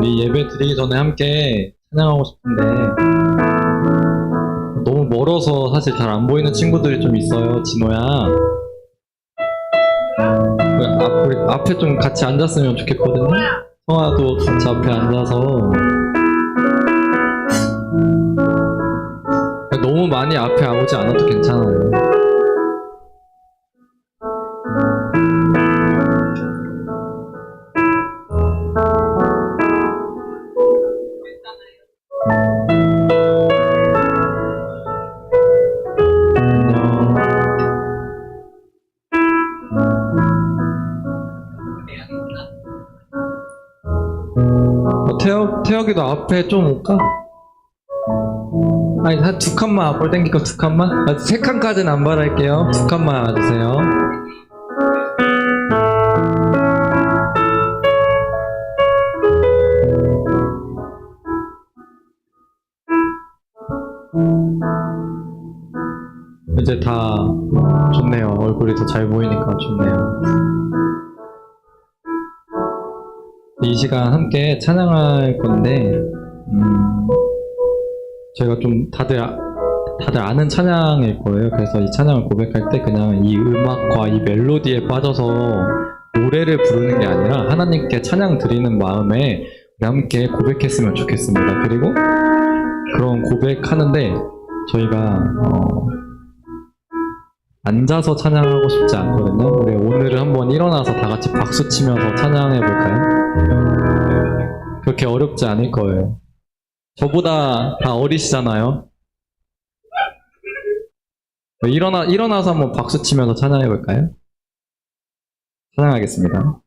우리 예배 드리기 전에 함께 찬양하고 싶은데 너무 멀어서 사실 잘 안 보이는 친구들이 좀 있어요. 진호야, 우리 앞에 좀 같이 앉았으면 좋겠거든요. 성아도 같이 앞에 앉아서. 너무 많이 앞에 오지 않아도 괜찮아요. 태혁이도 앞에 좀 올까? 아니, 한 두 칸만 앞으로 당기고 두 칸만? 세 칸까지는 안 바랄게요. 두 칸만 와주세요. 이제 다 좋네요. 얼굴이 더 잘 보이니까 좋네요. 이 시간 함께 찬양할 건데, 저희가 좀 다들 아는 찬양일 거예요. 그래서 이 찬양을 고백할 때 그냥 이 음악과 이 멜로디에 빠져서 노래를 부르는 게 아니라 하나님께 찬양 드리는 마음에 우리 함께 고백했으면 좋겠습니다. 그리고 그런 고백하는데 저희가 앉아서 찬양하고 싶지 않거든요. 우리 오늘은 한번 일어나서 다 같이 박수 치면서 찬양해 볼까요? 그렇게 어렵지 않을 거예요. 저보다 다 어리시잖아요. 일어나서 한번 박수 치면서 찬양해 볼까요? 찬양하겠습니다.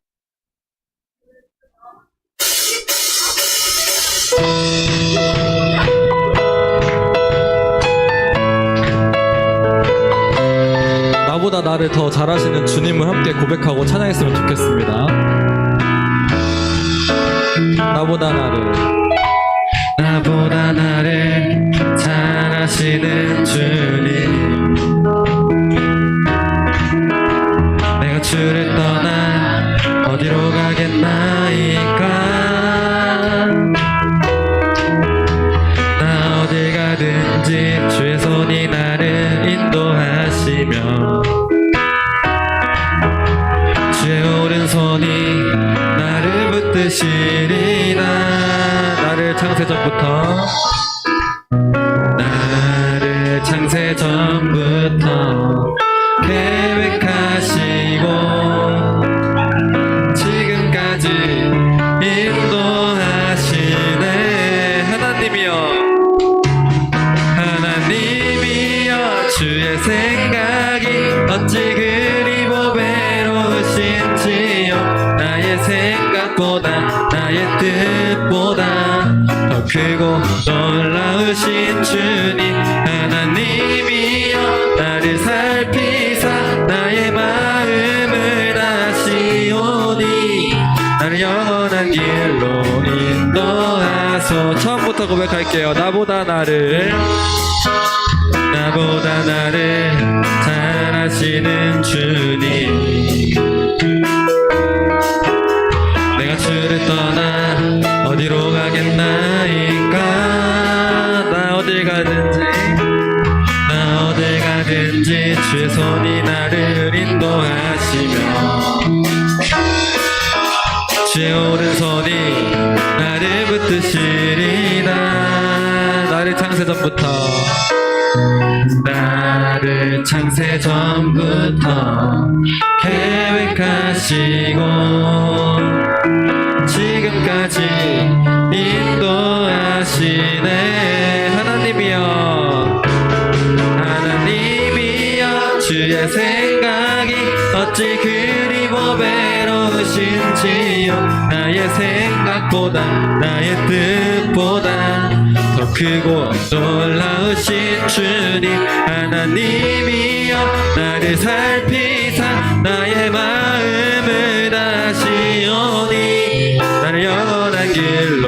나보다 나를 더 잘하시는 주님을 함께 고백하고 찬양했으면 좋겠습니다. 나보다 나를 잘하시는 주님, 내가 주를 떠나 어디로 가겠나이까. 나 어딜 가든지 주의 손이 나를 인도하시며 주의 오른손이 나를 붙드시리라. 나를 창세전부터 계획하시고 지금까지 인도하시네. 하나님이여 주의 생각이 어찌 그리 보배로우신지요. 나의 생각보다 나의 뜻보다 더 크고 놀라우신 주님, 하나님이여 나를 살피사 나의 마음을 아시오니 나를 영원한 길로 인도하소. 처음부터 고백할게요. 나보다 나를 잘하시는 주님, 내가 주를 떠나 어디로 가겠나이까. 나 어딜 가든지 주의 손이 나를 인도하시며 주의 오른손이 나를 붙드시리라. 나를 창세전부터 계획하시고 지금까지 인도하시네. 하나님이여 주의 생각이 어찌 그리 보배로우신지요. 나의 생각보다 나의 뜻보다 더 크고 놀라우신 주님, 하나님이여 나를 살피사 나의 마음을 아시오니 나를 영원한 길로.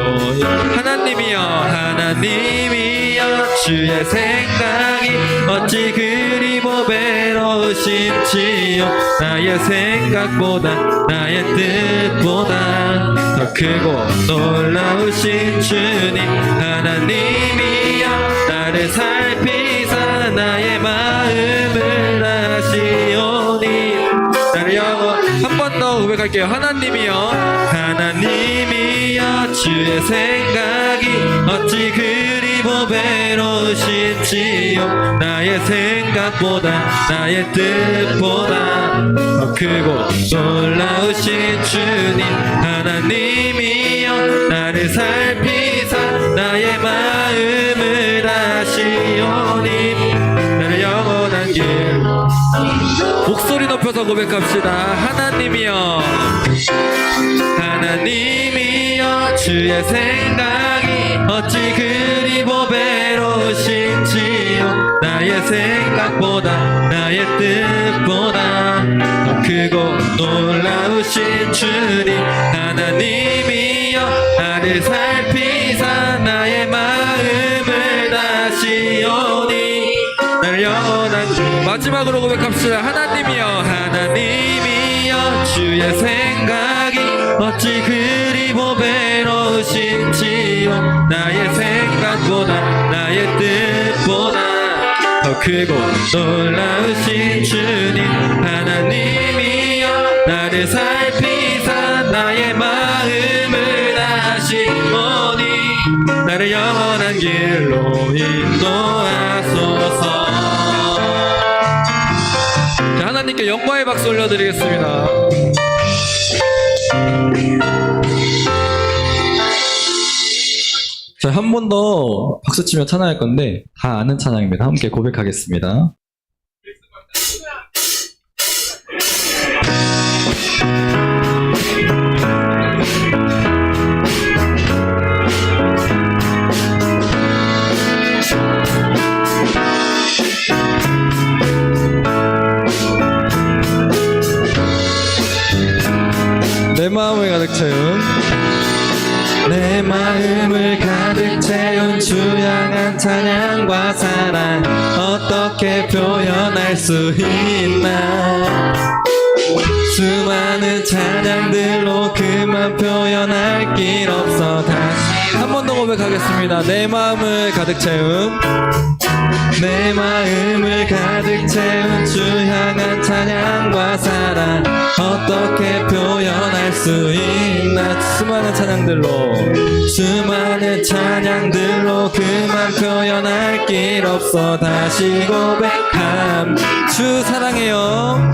하나님이여 주의 생각이 어찌 그리 보배로우신지요. 나의 생각보다 나의 뜻보다 더 크고 놀라우신 주님 하나님이여 나를 살피사 나의 마음을 아시오니 나를 한 번 더 고백할게요. 하나님이여 하나님이여 주의 생각이 어찌 그리 보배로우신지요 나의 생각보다 나의 뜻보다 더 크고 놀라우신 주님 하나님이여 나를 살피사 나의 마음을 아시오니 나를 영원한 길 목소리 높여서 고백합시다. 하나님이여 하나님이여 주의 생각이 어찌 그리 보배로우신지요 나의 생각보다 나의 뜻보다 더 크고 놀라우신 주님 하나님이여 나를 살피사 나의 마음을 다시오니 나를 영원한 마지막으로 고백합시다. 하나님이여 하나님이여 주의 생각이 어찌 그리 보배로우신지요 나의 생각보다 나의 뜻보다 더 크고 놀라우신 주님 하나님이여 나를 살피사 나의 마음을 다시오니 나를 영원한 길로 인도하소서. 자, 하나님께 영광의 박수 올려드리겠습니다. 자, 한 번 더 박수 치며 찬양할 건데 다 아는 찬양입니다. 함께 고백하겠습니다. 내 마음을 가득 채운 내 마음을 가득 채운 주 향한 찬양과 사랑 어떻게 표현할 수 있나 수많은 찬양들로 그만 표현할 길 없어 다시 한 번 더 고백하겠습니다. 내 마음을 가득 채운 내 마음을 가득 채운 주 향한 찬양과 사랑 어떻게 표현할 수 있나 수많은 찬양들로 그만 표현할 길 없어 다시 고백함 주 사랑해요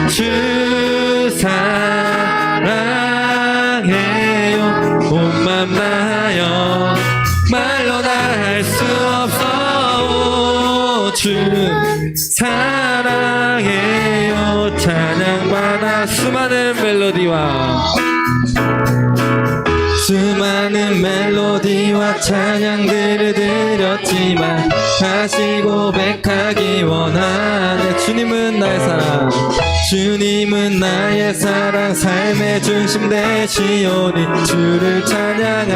주 사랑해요 온 맘 다하여 말로 다 할 수 없어 주 사랑해요 찬양받아 수많은 멜로디와 찬양들을 드렸지만 다시 고백하기 원하네 주님은 나의 사랑 주님은 나의 사랑 삶의 중심 되시오니 주를 찬양한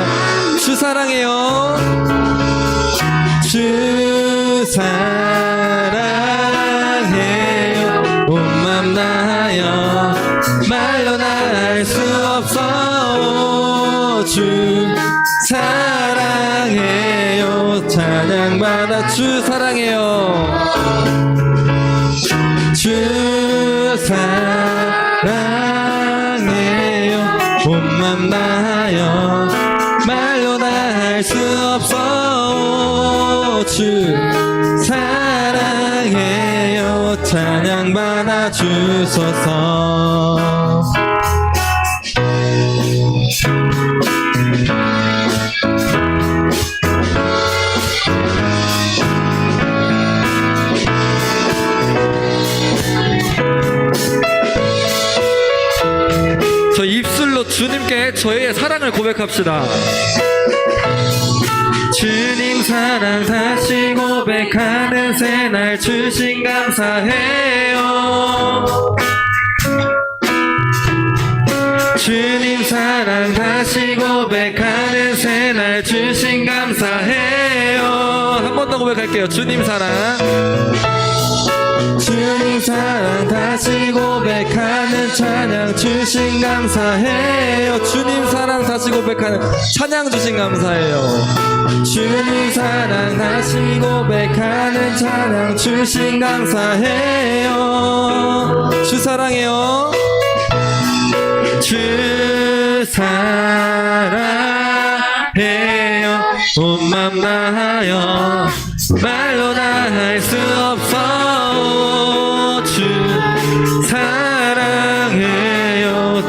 주 사랑해요 주 사랑해요 온 맘 다하여 말로 다 할 수 없어 주 사랑해요 찬양받아 주 사랑해요 주 사랑해요 온 맘 다하여 말로 다 할 수 없어 주 사랑해요 찬양받아 주소서. 저 입술로 주님께 저희의 사랑을 고백합시다. 주님 사랑 다시 고백하는 새날 주신 감사해요. 주님 사랑 다시 고백하는 새날 주신 감사해요. 한 번 더 고백할게요. 주님 사랑 주님 사랑 다시 고백하는 찬양 주신 감사해요. 주님 사랑 다시 고백하는 찬양 주신 감사해요. 주님 사랑하시 고백하는 찬양 주신 감사해요. 주 사랑해요. 주 사랑해요. 온 맘 다하여 말로 다 할 수 없어. 주 사랑해요.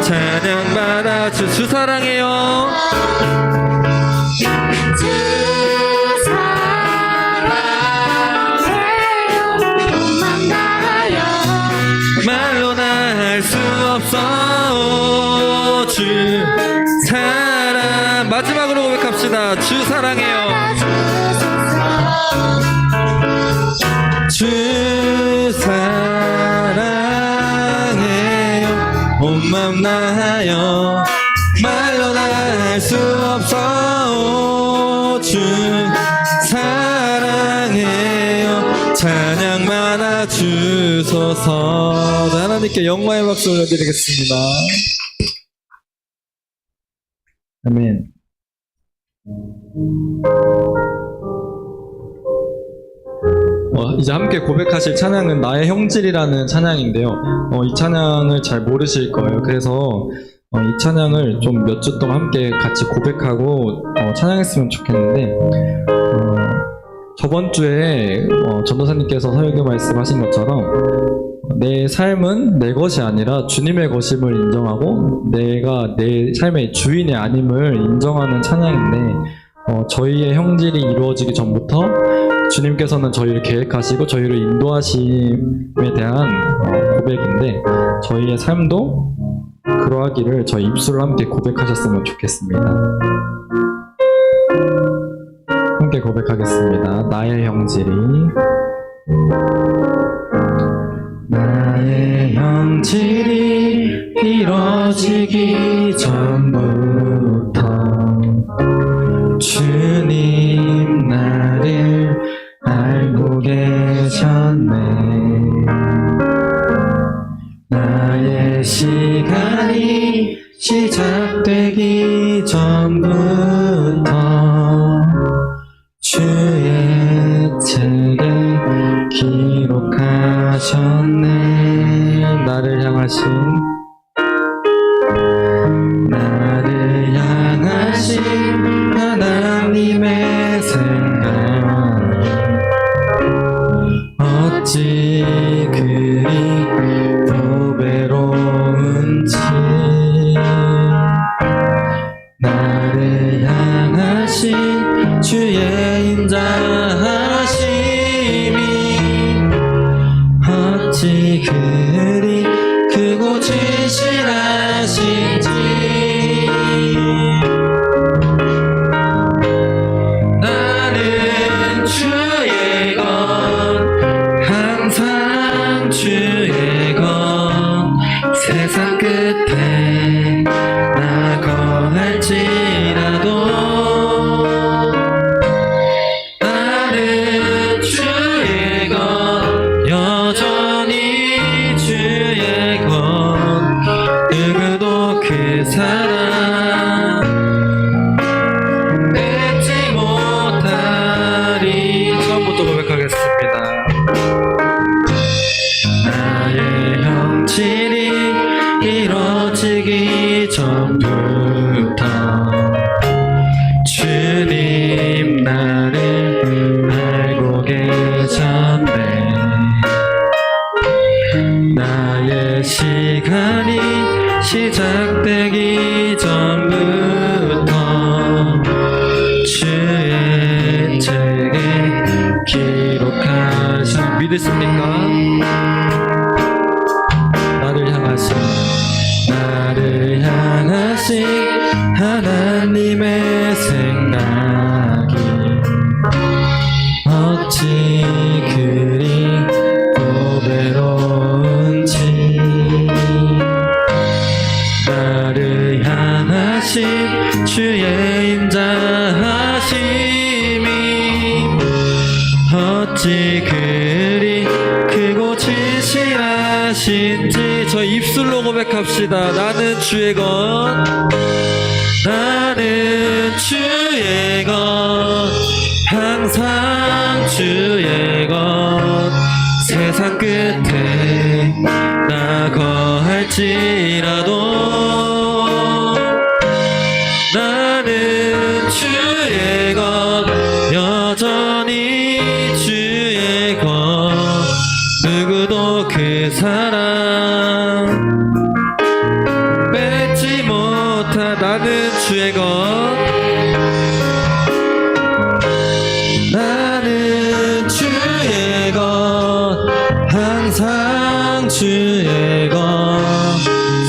찬양 받아 주 사랑해요. 주 사랑해요. 맘 다하여 말로 다 할 수 없어. 주 사랑 마지막으로 고백합시다. 주 사랑해요. 주 사랑해요. 온 맘 다하여 말로 다 할 수 없어. 주 사랑해요. 찬양 많아 주소서. 하나님께 영광의 박수 올려드리겠습니다. 아멘. 이제 함께 고백하실 찬양은 나의 형질이라는 찬양인데요. 이 찬양을 잘 모르실 거예요. 그래서 이 찬양을 좀 몇 주 동안 함께 같이 고백하고 찬양했으면 좋겠는데, 저번 주에 전도사님께서 설교 말씀하신 것처럼 내 삶은 내 것이 아니라 주님의 것임을 인정하고 내가 내 삶의 주인이 아님을 인정하는 찬양인데, 저희의 형질이 이루어지기 전부터 주님께서는 저희를 계획하시고 저희를 인도하심에 대한 고백인데, 저희의 삶도 그러하기를 저희 입술로 함께 고백하셨으면 좋겠습니다. 함께 고백하겠습니다. 나의 형질이. 나의 형질이 이루어지기 전부터 주님 나를 알고 계셨네. 나의 시간이 시작되기 전부터 주의 책에 기록하셨네. 나를 향하신 하나님의 생각 어찌 그리 보배로운지. 나를 향하신 주의 인자하심이 어찌 그리 크고 진실하신지. 나는 주의 것, 항상 주의 것, 세상 끝에 나 거할지라도 나는 주의 것, 여전히 주의 것, 누구도 그 사랑 뺏지 못하리. 처음부터 고백하겠습니다. 나의 형질이 이루어지기 전부터 주님 나를 알고 계셨네. 나의 시간이 시작되기 전부터 주의 책에 기록하신. 믿으십니까? 나를 향하신 하나님의 생각이 어찌 그리 보배로운지. 나를 향하신 주의 인자하심이 어찌 그리 크고 진실하신지. 저 입술로 고백합시다. 나는 주의 것, 주의 것 항상 주의 것 세상 끝에 나 거할지라도 나는 주의 것 여전히 주의 것 누구도 그 사랑 뺏지 못하 나는 주의 것 나는 주의 것 항상 주의 것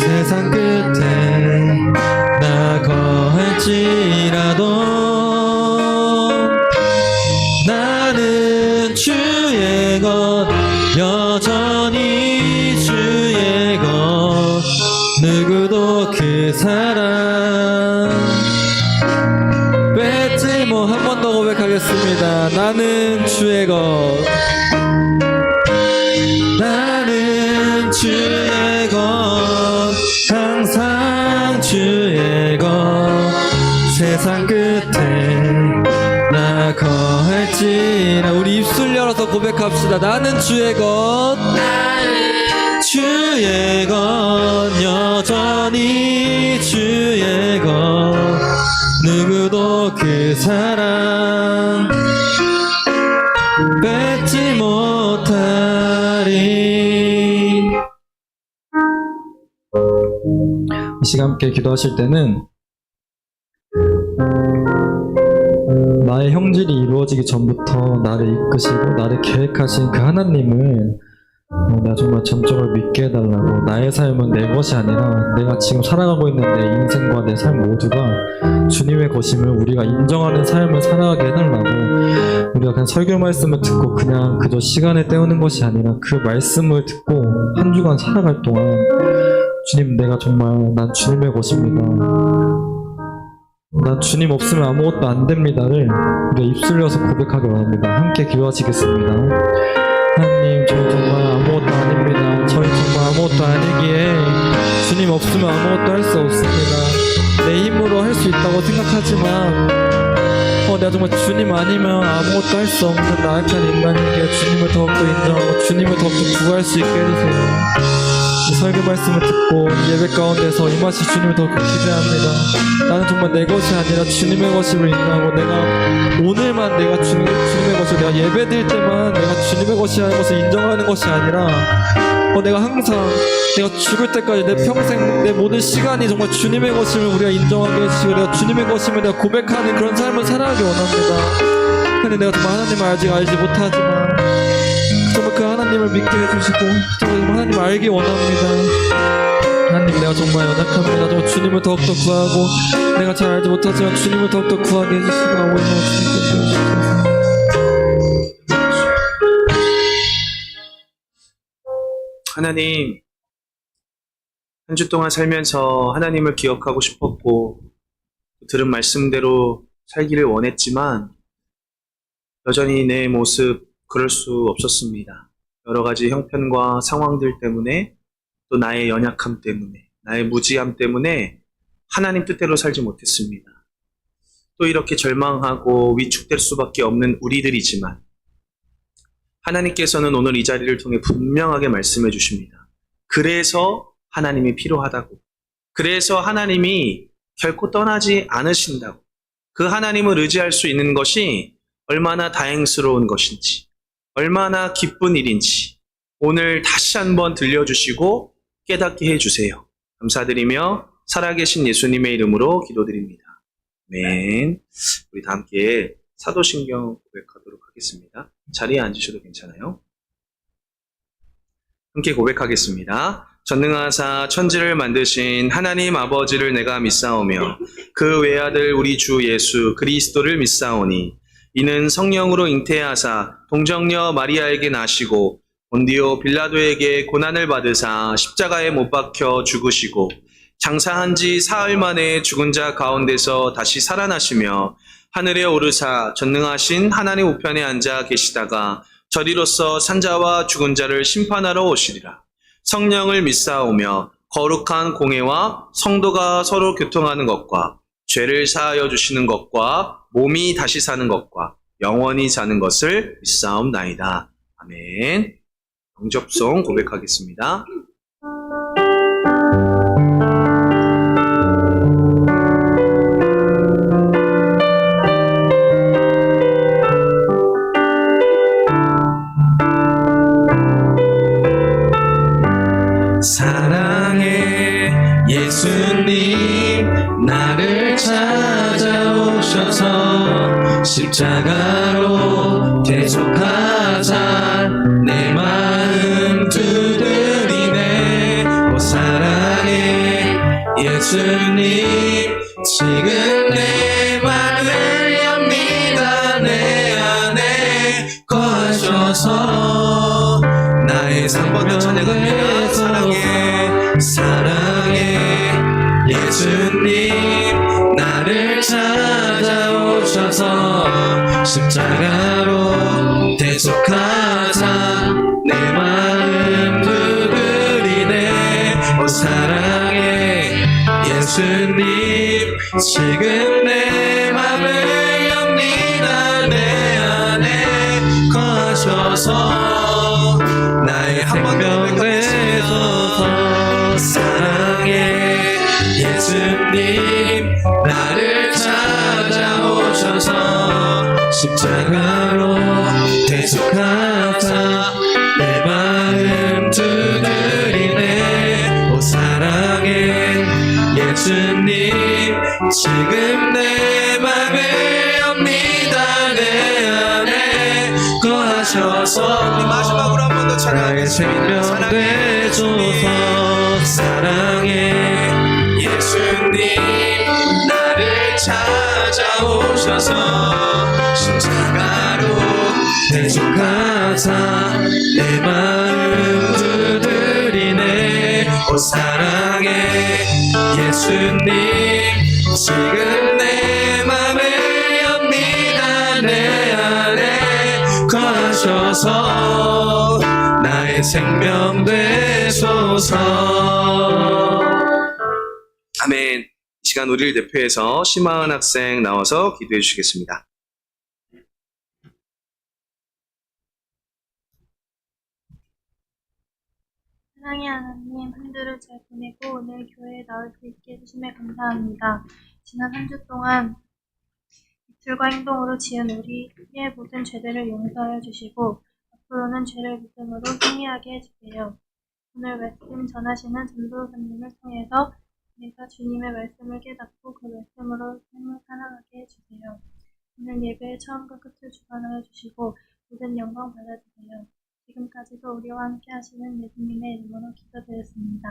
세상 끝에 나 거할지라도 나는 주의 것 여전히 주의 것 누구도 그 사랑 뺏지 뭐 한 번 더 고백하겠습니다. 나는 주의 것 나는 주의 것 항상 주의 것 세상 끝에 나 거할지라 우리 입술 열어서 고백합시다. 나는 주의 것 주의 것 여전히 주의 것 누구도 그 사랑 뺏지 못하리. 이 시간 함께 기도하실 때는 나의 형질이 이루어지기 전부터 나를 이끄시고 나를 계획하신 그 하나님을 나 정말 전적으로 믿게 해달라고. 나의 삶은 내 것이 아니라 내가 지금 살아가고 있는 내 인생과 내 삶 모두가 주님의 것임을 우리가 인정하는 삶을 살아가게 해달라고. 우리가 그냥 설교 말씀을 듣고 그냥 그저 시간을 때우는 것이 아니라 그 말씀을 듣고 한 주간 살아갈 동안 주님 내가 정말 난 주님의 것입니다. 난 주님 없으면 아무것도 안 됩니다를 우리가 입술려서 고백하기 원합니다. 함께 기도하시겠습니다. 하나님 저희 정말 아무것도 아닙니다. 저희 정말 아무것도 아니기에 주님 없으면 아무것도 할 수 없습니다. 내 힘으로 할 수 있다고 생각하지만 내가 정말 주님 아니면 아무것도 할 수 없는 나약한 인간이기에 주님을 더욱더 인정하고 주님을 더욱더 구할 수 있게 해주세요. 이 설교 말씀을 듣고 예배 가운데서 이 맛이 주님을 더욱더 기대합니다. 나는 정말 내 것이 아니라 주님의 것임을 인정하고 내가 오늘만 내가 주님의 것을 내가 예배 드릴 때만 내가 주님의 것이라는 것을 인정하는 것이 아니라 내가 항상 내가 죽을 때까지 내 평생 내 모든 시간이 정말 주님의 것임을 우리가 인정하게 해주시고 내가 주님의 것임을 내가 고백하는 그런 삶을 살아가기 원합니다. 근데 내가 정말 하나님을 아직 알지 못하지만 정말 그 하나님을 믿게 해주시고 정말 하나님을 알기 원합니다. 하나님 내가 정말 연약합니다. 정말 주님을 더욱더 구하고 내가 잘 알지 못하지만 주님을 더욱더 구하게 해주시고 오늘 주님께 주시옵소서. 하나님, 한 주 동안 살면서 하나님을 기억하고 싶었고 들은 말씀대로 살기를 원했지만 여전히 내 모습 그럴 수 없었습니다. 여러 가지 형편과 상황들 때문에 또 나의 연약함 때문에 나의 무지함 때문에 하나님 뜻대로 살지 못했습니다. 또 이렇게 절망하고 위축될 수밖에 없는 우리들이지만 하나님께서는 오늘 이 자리를 통해 분명하게 말씀해 주십니다. 그래서 하나님이 필요하다고. 그래서 하나님이 결코 떠나지 않으신다고. 그 하나님을 의지할 수 있는 것이 얼마나 다행스러운 것인지, 얼마나 기쁜 일인지 오늘 다시 한번 들려주시고 깨닫게 해주세요. 감사드리며 살아계신 예수님의 이름으로 기도드립니다. 아멘. 우리 다 함께 사도신경 고백하도록 하겠습니다. 자리에 앉으셔도 괜찮아요. 함께 고백하겠습니다. 전능하사 천지를 만드신 하나님 아버지를 내가 믿사오며 그 외아들 우리 주 예수 그리스도를 믿사오니 이는 성령으로 잉태하사 동정녀 마리아에게 나시고 본디오 빌라도에게 고난을 받으사 십자가에 못 박혀 죽으시고 장사한 지 사흘 만에 죽은 자 가운데서 다시 살아나시며 하늘에 오르사 전능하신 하나님 우편에 앉아 계시다가 저리로서 산자와 죽은 자를 심판하러 오시리라. 성령을 믿사오며 거룩한 공회와 성도가 서로 교통하는 것과 죄를 사하여 주시는 것과 몸이 다시 사는 것과 영원히 사는 것을 믿사옵나이다. 아멘. 영접송 고백하겠습니다. 사랑해 예수님 나를 찾아오셔서 십자가로 대속하사 내 마음 두드리네. 오 사랑해 예수님 지금 내 맘을 엽니다. 내 안에 거하셔서 나의 3번 더 찬양합니다. 사랑해 사랑해 예수님 나를 찾아오셔서 십자가로 대속하사 내 마음 두드리네. 오 사랑해 예수님 지금 내 맘을 엽니다. 내 안에 거하셔서 나의 생명 되소서. 사랑해 예수님 나를 찾아오셔서 십자가로 대속하사 내 마음 두드리네. 오 사랑해 예수님 지금 내 맘을 엽니다. 내 안에 거하셔서 우리 마지막으로 한 번 더 찬양하겠습니다. 사랑해 예수님 사랑해 예수님 나를 찾아오셔서 십자가로 대속하사 내 마음 두드리네. 오 사랑해 예수님 지금 내 맘을 엽니다. 내 안에 거하셔서 나의 생명 되소서. 아멘. 이 시간 우리를 대표해서 심하은 학생 나와서 기도해 주시겠습니다. 사랑의 하나님, 한 주를 잘 보내고 오늘 교회에 나올 수 있게 해주심에 감사합니다. 지난 한 주 동안 이틀과 행동으로 지은 우리의 모든 죄들을 용서하여 주시고 앞으로는 죄를 믿음으로 승리하게 해주세요. 오늘 말씀 전하시는 전도사님을 통해서 내가 주님의 말씀을 깨닫고 그 말씀으로 삶을 살아가게 해주세요. 오늘 예배의 처음과 끝을 주관하여 주시고 모든 영광 받아주세요. 지금까지도 우리와 함께 하시는 예수님의 이름으로 기도드렸습니다.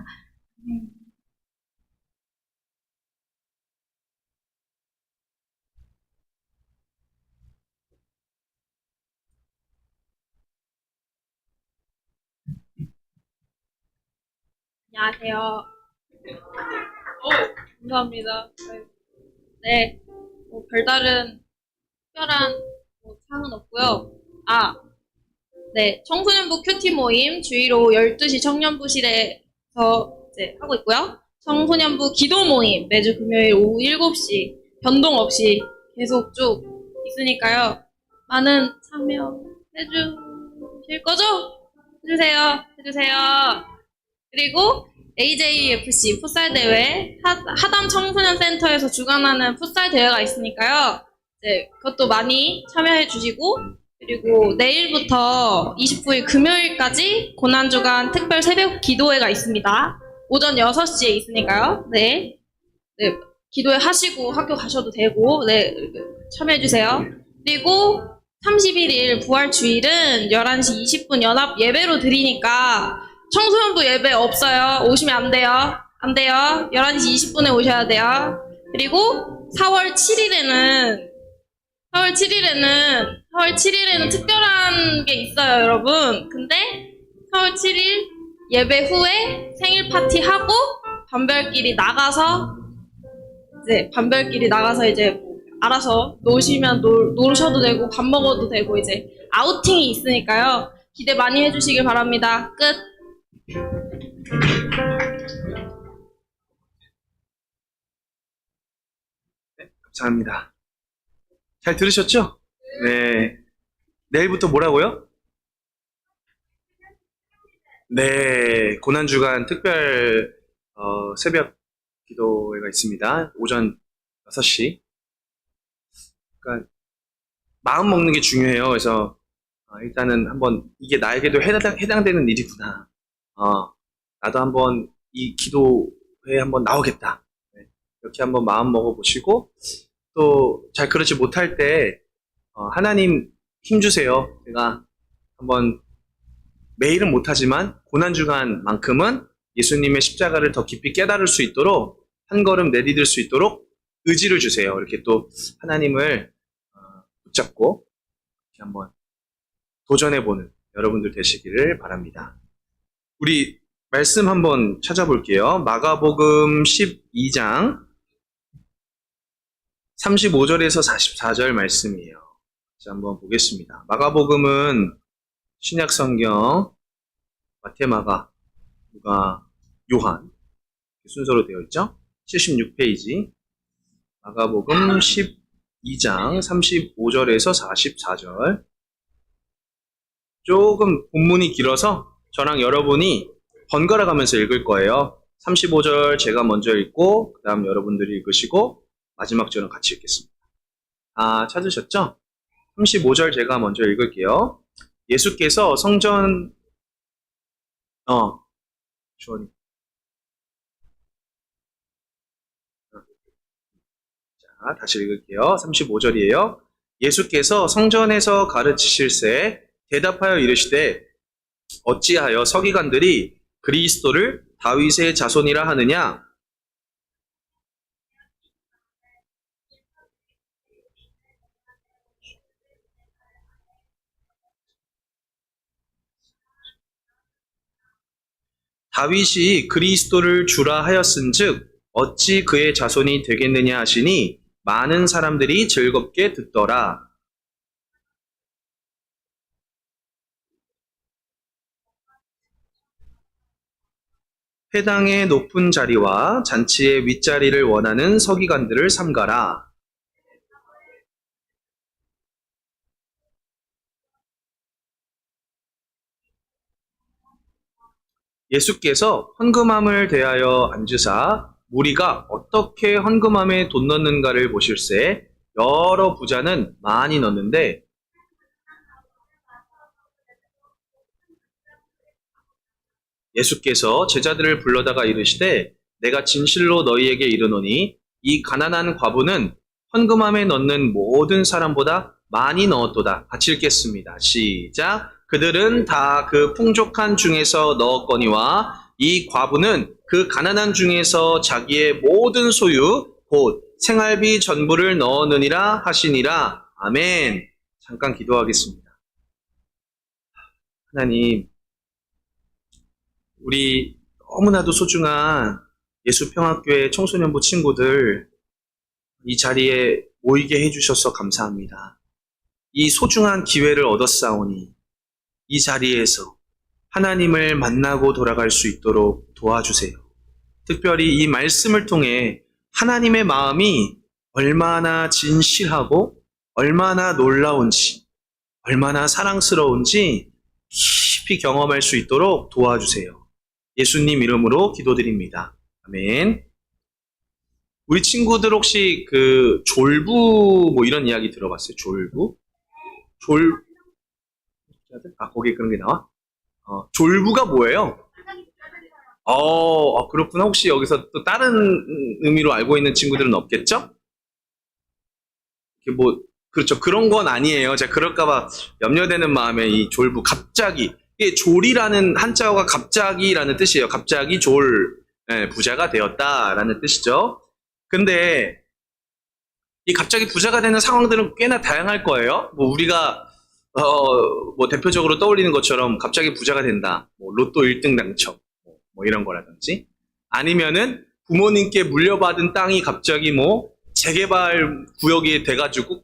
아멘. 안녕하세요. 감사합니다. 네, 별다른 특별한 사항은 없고요. 네, 청소년부 큐티 모임 주일 오후 12시 청년부실에서 이제 하고 있고요. 청소년부 기도 모임 매주 금요일 오후 7시 변동 없이 계속 쭉 있으니까요. 많은 참여해 주실 거죠? 해주세요. 그리고 AJFC 풋살 대회 하담 청소년 센터에서 주관하는 풋살 대회가 있으니까요. 네, 그것도 많이 참여해 주시고 그리고 내일부터 29일 금요일까지 고난주간 특별 새벽 기도회가 있습니다. 오전 6시에 있으니까요. 네, 기도회 하시고 학교 가셔도 되고 네, 참여해 주세요. 그리고 31일 부활주일은 11시 20분 연합 예배로 드리니까 청소년부 예배 없어요. 오시면 안 돼요. 11시 20분에 오셔야 돼요. 그리고 4월 7일에는 특별한 게 있어요, 여러분. 근데 4월 7일 예배 후에 생일 파티 하고 반별끼리 나가서 이제 알아서 노시면 노셔도 되고 밥 먹어도 되고 이제 아우팅이 있으니까요. 기대 많이 해주시길 바랍니다. 끝. 감사합니다. 잘 들으셨죠? 네. 내일부터 뭐라고요? 네, 고난주간 특별 새벽 기도회가 있습니다. 오전 6시. 그러니까 마음 먹는 게 중요해요. 그래서 일단은 한번 이게 나에게도 해당되는 일이구나. 나도 한번 이 기도회에 한번 나오겠다. 네, 이렇게 한번 마음 먹어보시고 또 잘 그렇지 못할 때 하나님 힘주세요. 제가 한번 매일은 못하지만 고난주간만큼은 예수님의 십자가를 더 깊이 깨달을 수 있도록 한 걸음 내디딜 수 있도록 의지를 주세요. 이렇게 또 하나님을 붙잡고 이렇게 한번 도전해보는 여러분들 되시기를 바랍니다. 우리 말씀 한번 찾아볼게요. 마가복음 12장 35절에서 44절 말씀이에요. 자, 한번 보겠습니다. 마가복음은 신약성경 마태, 마가, 누가, 요한 순서로 되어 있죠. 76페이지 마가복음 12장 35절에서 44절. 조금 본문이 길어서 저랑 여러분이 번갈아 가면서 읽을 거예요. 35절 제가 먼저 읽고 그 다음 여러분들이 읽으시고 마지막 절은 같이 읽겠습니다. 찾으셨죠? 35절 제가 먼저 읽을게요. 예수께서 성전 주원이 자, 다시 읽을게요. 35절이에요. 예수께서 성전에서 가르치실새 대답하여 이르시되 어찌하여 서기관들이 그리스도를 다윗의 자손이라 하느냐? 다윗이 그리스도를 주라 하였은즉 어찌 그의 자손이 되겠느냐 하시니 많은 사람들이 즐겁게 듣더라. 회당의 높은 자리와 잔치의 윗자리를 원하는 서기관들을 삼가라. 예수께서 헌금함을 대하여 앉으사 무리가 어떻게 헌금함에 돈 넣는가를 보실새 여러 부자는 많이 넣는데 예수께서 제자들을 불러다가 이르시되 내가 진실로 너희에게 이르노니 이 가난한 과부는 헌금함에 넣는 모든 사람보다 많이 넣었도다. 같이 읽겠습니다. 시작. 그들은 다 그 풍족한 중에서 넣었거니와 이 과부는 그 가난한 중에서 자기의 모든 소유 곧 생활비 전부를 넣었느니라 하시니라. 아멘. 잠깐 기도하겠습니다. 하나님, 우리 너무나도 소중한 예수평화교회 청소년부 친구들 이 자리에 모이게 해주셔서 감사합니다. 이 소중한 기회를 얻었사오니 이 자리에서 하나님을 만나고 돌아갈 수 있도록 도와주세요. 특별히 이 말씀을 통해 하나님의 마음이 얼마나 진실하고 얼마나 놀라운지 얼마나 사랑스러운지 깊이 경험할 수 있도록 도와주세요. 예수님 이름으로 기도드립니다. 아멘. 우리 친구들 혹시 그 졸부 뭐 이런 이야기 들어봤어요? 졸부? 거기에 그런 게 나와? 졸부가 뭐예요? 그렇구나. 혹시 여기서 또 다른 의미로 알고 있는 친구들은 없겠죠? 그렇죠. 그런 건 아니에요. 제가 그럴까봐 염려되는 마음에 이 졸부, 갑자기. 이게 졸이라는 한자어가 갑자기라는 뜻이에요. 갑자기 부자가 되었다라는 뜻이죠. 근데 이 갑자기 부자가 되는 상황들은 꽤나 다양할 거예요. 우리가 대표적으로 떠올리는 것처럼 갑자기 부자가 된다. 로또 1등 당첨. 이런 거라든지. 아니면은 부모님께 물려받은 땅이 갑자기 재개발 구역이 돼가지고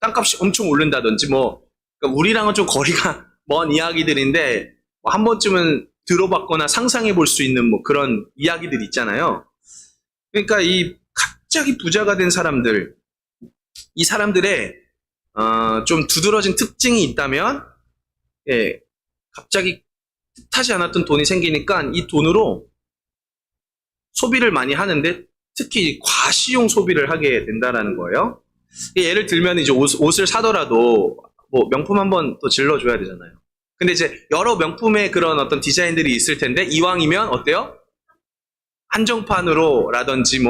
땅값이 엄청 오른다든지 그러니까 우리랑은 좀 거리가 먼 이야기들인데 한 번쯤은 들어봤거나 상상해 볼 수 있는 그런 이야기들 있잖아요. 그러니까 이 갑자기 부자가 된 사람들, 이 사람들의 좀 두드러진 특징이 있다면, 예, 갑자기 뜻하지 않았던 돈이 생기니까 이 돈으로 소비를 많이 하는데 특히 과시용 소비를 하게 된다라는 거예요. 예를 들면 이제 옷을 사더라도 뭐 명품 한번 더 질러줘야 되잖아요. 근데 이제 여러 명품의 그런 어떤 디자인들이 있을 텐데 이왕이면 어때요? 한정판으로라든지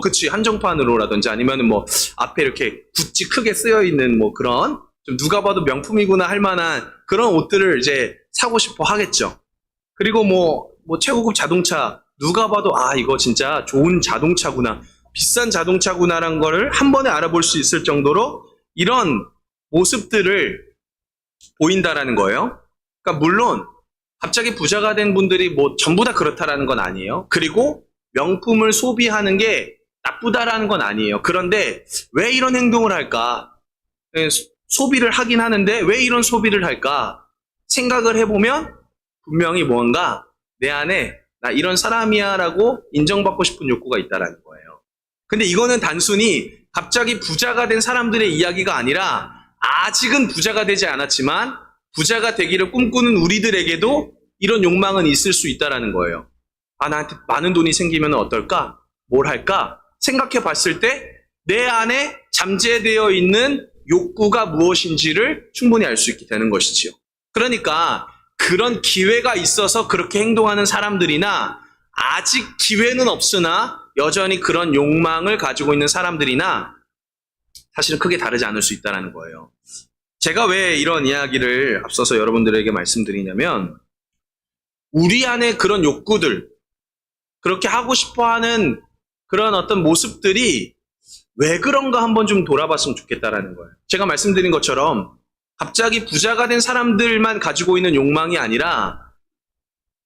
그치, 한정판으로라든지 아니면은 뭐 앞에 이렇게 구찌 크게 쓰여 있는 뭐 그런 좀 누가 봐도 명품이구나 할 만한 그런 옷들을 이제 사고 싶어 하겠죠. 그리고 뭐 최고급 자동차 누가 봐도 이거 진짜 좋은 자동차구나, 비싼 자동차구나라는 거를 한 번에 알아볼 수 있을 정도로 이런 모습들을 보인다라는 거예요. 그러니까 물론 갑자기 부자가 된 분들이 뭐 전부 다 그렇다라는 건 아니에요. 그리고 명품을 소비하는 게 나쁘다라는 건 아니에요. 그런데 왜 이런 행동을 할까? 소비를 하긴 하는데 왜 이런 소비를 할까? 생각을 해보면 분명히 뭔가 내 안에 나 이런 사람이야 라고 인정받고 싶은 욕구가 있다라는 거예요. 근데 이거는 단순히 갑자기 부자가 된 사람들의 이야기가 아니라 아직은 부자가 되지 않았지만 부자가 되기를 꿈꾸는 우리들에게도 이런 욕망은 있을 수 있다라는 거예요. 나한테 많은 돈이 생기면 어떨까? 뭘 할까? 생각해 봤을 때 내 안에 잠재되어 있는 욕구가 무엇인지를 충분히 알 수 있게 되는 것이지요. 그러니까 그런 기회가 있어서 그렇게 행동하는 사람들이나 아직 기회는 없으나 여전히 그런 욕망을 가지고 있는 사람들이나 사실은 크게 다르지 않을 수 있다는 거예요. 제가 왜 이런 이야기를 앞서서 여러분들에게 말씀드리냐면 우리 안에 그런 욕구들, 그렇게 하고 싶어하는 그런 어떤 모습들이 왜 그런가 한번 좀 돌아봤으면 좋겠다라는 거예요. 제가 말씀드린 것처럼 갑자기 부자가 된 사람들만 가지고 있는 욕망이 아니라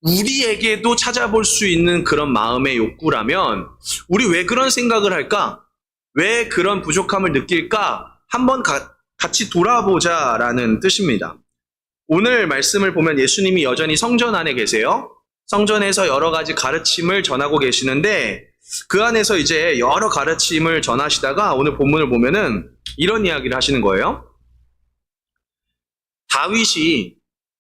우리에게도 찾아볼 수 있는 그런 마음의 욕구라면 우리 왜 그런 생각을 할까? 왜 그런 부족함을 느낄까? 한번 같이 돌아보자라는 뜻입니다. 오늘 말씀을 보면 예수님이 여전히 성전 안에 계세요. 성전에서 여러 가지 가르침을 전하고 계시는데 그 안에서 이제 여러 가르침을 전하시다가 오늘 본문을 보면은 이런 이야기를 하시는 거예요. 다윗이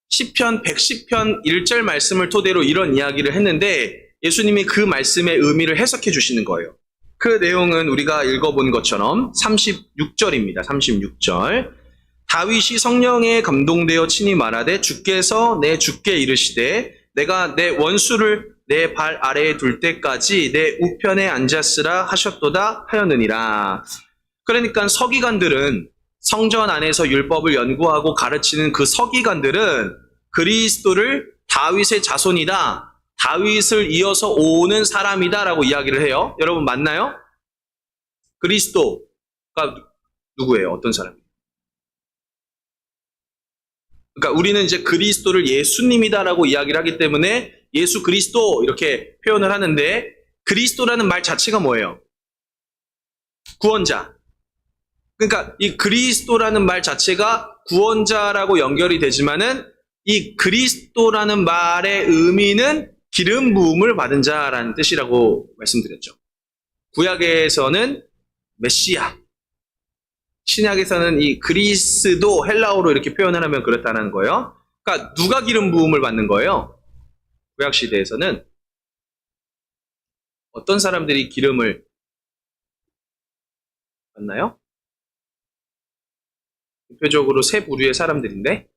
시편 110편 1절 말씀을 토대로 이런 이야기를 했는데 예수님이 그 말씀의 의미를 해석해 주시는 거예요. 그 내용은 우리가 읽어본 것처럼 36절입니다. 36절. 다윗이 성령에 감동되어 친히 말하되 주께서 내 주께 이르시되 내가 내 원수를 내 발 아래에 둘 때까지 내 우편에 앉았으라 하셨도다 하였느니라. 그러니까 서기관들은 성전 안에서 율법을 연구하고 가르치는 그 서기관들은 그리스도를 다윗의 자손이다, 다윗을 이어서 오는 사람이다 라고 이야기를 해요. 여러분 맞나요? 그리스도가 누구예요? 어떤 사람이에요? 그러니까 우리는 이제 그리스도를 예수님이다라고 이야기를 하기 때문에 예수 그리스도 이렇게 표현을 하는데 그리스도라는 말 자체가 뭐예요? 구원자. 그러니까 이 그리스도라는 말 자체가 구원자라고 연결이 되지만은 이 그리스도라는 말의 의미는 기름 부음을 받은 자라는 뜻이라고 말씀드렸죠. 구약에서는 메시아, 신약에서는 이 그리스도 헬라어로 이렇게 표현을 하면 그렇다는 거예요. 그러니까 누가 기름 부음을 받는 거예요? 구약 시대에서는 어떤 사람들이 기름을 받나요? 대표적으로 세 부류의 사람들인데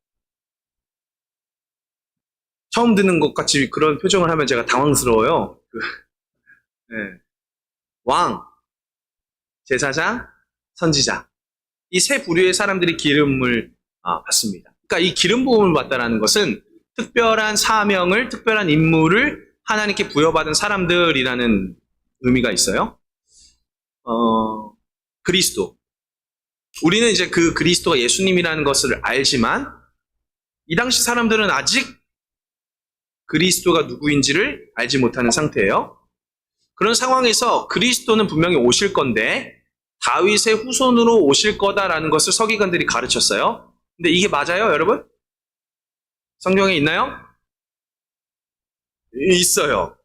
처음 듣는 것 같이 그런 표정을 하면 제가 당황스러워요. 왕, 제사장, 선지자. 이 세 부류의 사람들이 기름을 받습니다. 그러니까 이 기름 부음을 받다라는 것은 특별한 사명을, 특별한 임무를 하나님께 부여받은 사람들이라는 의미가 있어요. 그리스도. 우리는 이제 그 그리스도가 예수님이라는 것을 알지만 이 당시 사람들은 아직 그리스도가 누구인지를 알지 못하는 상태예요. 그런 상황에서 그리스도는 분명히 오실 건데 다윗의 후손으로 오실 거다라는 것을 서기관들이 가르쳤어요. 근데 이게 맞아요, 여러분? 성경에 있나요? 있어요.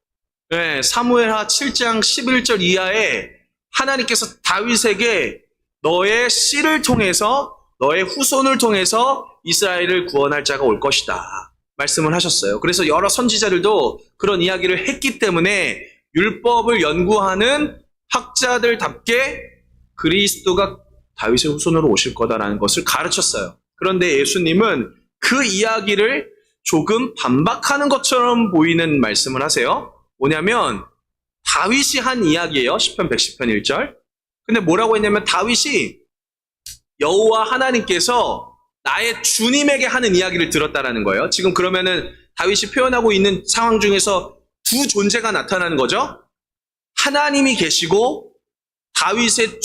네, 사무엘하 7장 11절 이하에 하나님께서 다윗에게 너의 씨를 통해서 너의 후손을 통해서 이스라엘을 구원할 자가 올 것이다 말씀을 하셨어요. 그래서 여러 선지자들도 그런 이야기를 했기 때문에 율법을 연구하는 학자들답게 그리스도가 다윗의 후손으로 오실 거다라는 것을 가르쳤어요. 그런데 예수님은 그 이야기를 조금 반박하는 것처럼 보이는 말씀을 하세요. 뭐냐면 다윗이 한 이야기예요. 시편 110편 1절. 근데 뭐라고 했냐면 다윗이 여호와 하나님께서 나의 주님에게 하는 이야기를 들었다라는 거예요. 지금 그러면은 다윗이 표현하고 있는 상황 중에서 두 존재가 나타나는 거죠. 하나님이 계시고 다윗의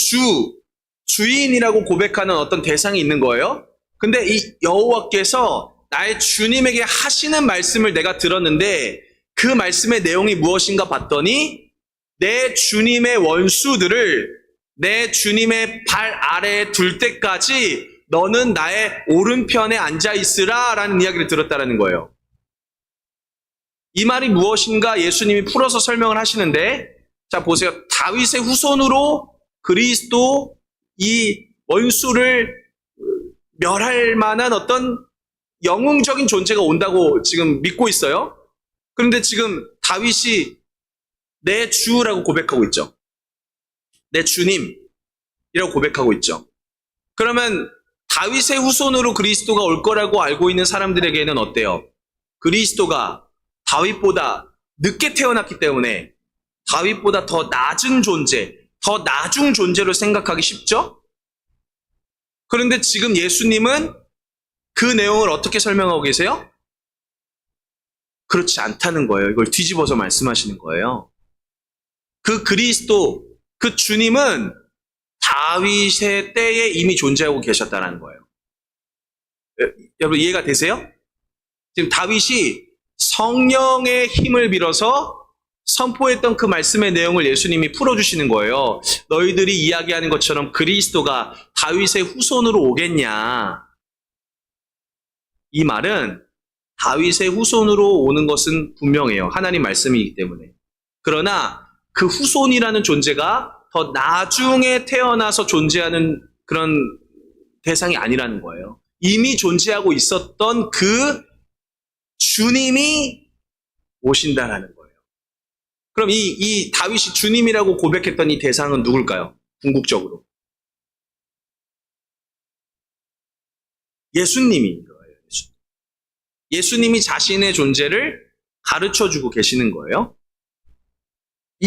주인이라고 고백하는 어떤 대상이 있는 거예요. 근데 이 여호와께서 나의 주님에게 하시는 말씀을 내가 들었는데 그 말씀의 내용이 무엇인가 봤더니 내 주님의 원수들을 내 주님의 발 아래에 둘 때까지 너는 나의 오른편에 앉아 있으라 라는 이야기를 들었다라는 거예요. 이 말이 무엇인가 예수님이 풀어서 설명을 하시는데, 자 보세요. 다윗의 후손으로 그리스도 이 원수를 멸할 만한 어떤 영웅적인 존재가 온다고 지금 믿고 있어요. 그런데 지금 다윗이 내 주라고 고백하고 있죠. 내 주님이라고 고백하고 있죠. 그러면 다윗의 후손으로 그리스도가 올 거라고 알고 있는 사람들에게는 어때요? 그리스도가 다윗보다 늦게 태어났기 때문에 다윗보다 더 낮은 존재, 더 나중 존재로 생각하기 쉽죠? 그런데 지금 예수님은 그 내용을 어떻게 설명하고 계세요? 그렇지 않다는 거예요. 이걸 뒤집어서 말씀하시는 거예요. 그 그리스도, 그 주님은 다윗의 때에 이미 존재하고 계셨다는 거예요. 여러분 이해가 되세요? 지금 다윗이 성령의 힘을 빌어서 선포했던 그 말씀의 내용을 예수님이 풀어주시는 거예요. 너희들이 이야기하는 것처럼 그리스도가 다윗의 후손으로 오겠냐. 이 말은 다윗의 후손으로 오는 것은 분명해요. 하나님 말씀이기 때문에. 그러나 그 후손이라는 존재가 더 나중에 태어나서 존재하는 그런 대상이 아니라는 거예요. 이미 존재하고 있었던 그 주님이 오신다라는 거예요. 그럼 이 다윗이 주님이라고 고백했던 이 대상은 누굴까요? 궁극적으로. 예수님인 거예요. 예수님이 자신의 존재를 가르쳐주고 계시는 거예요.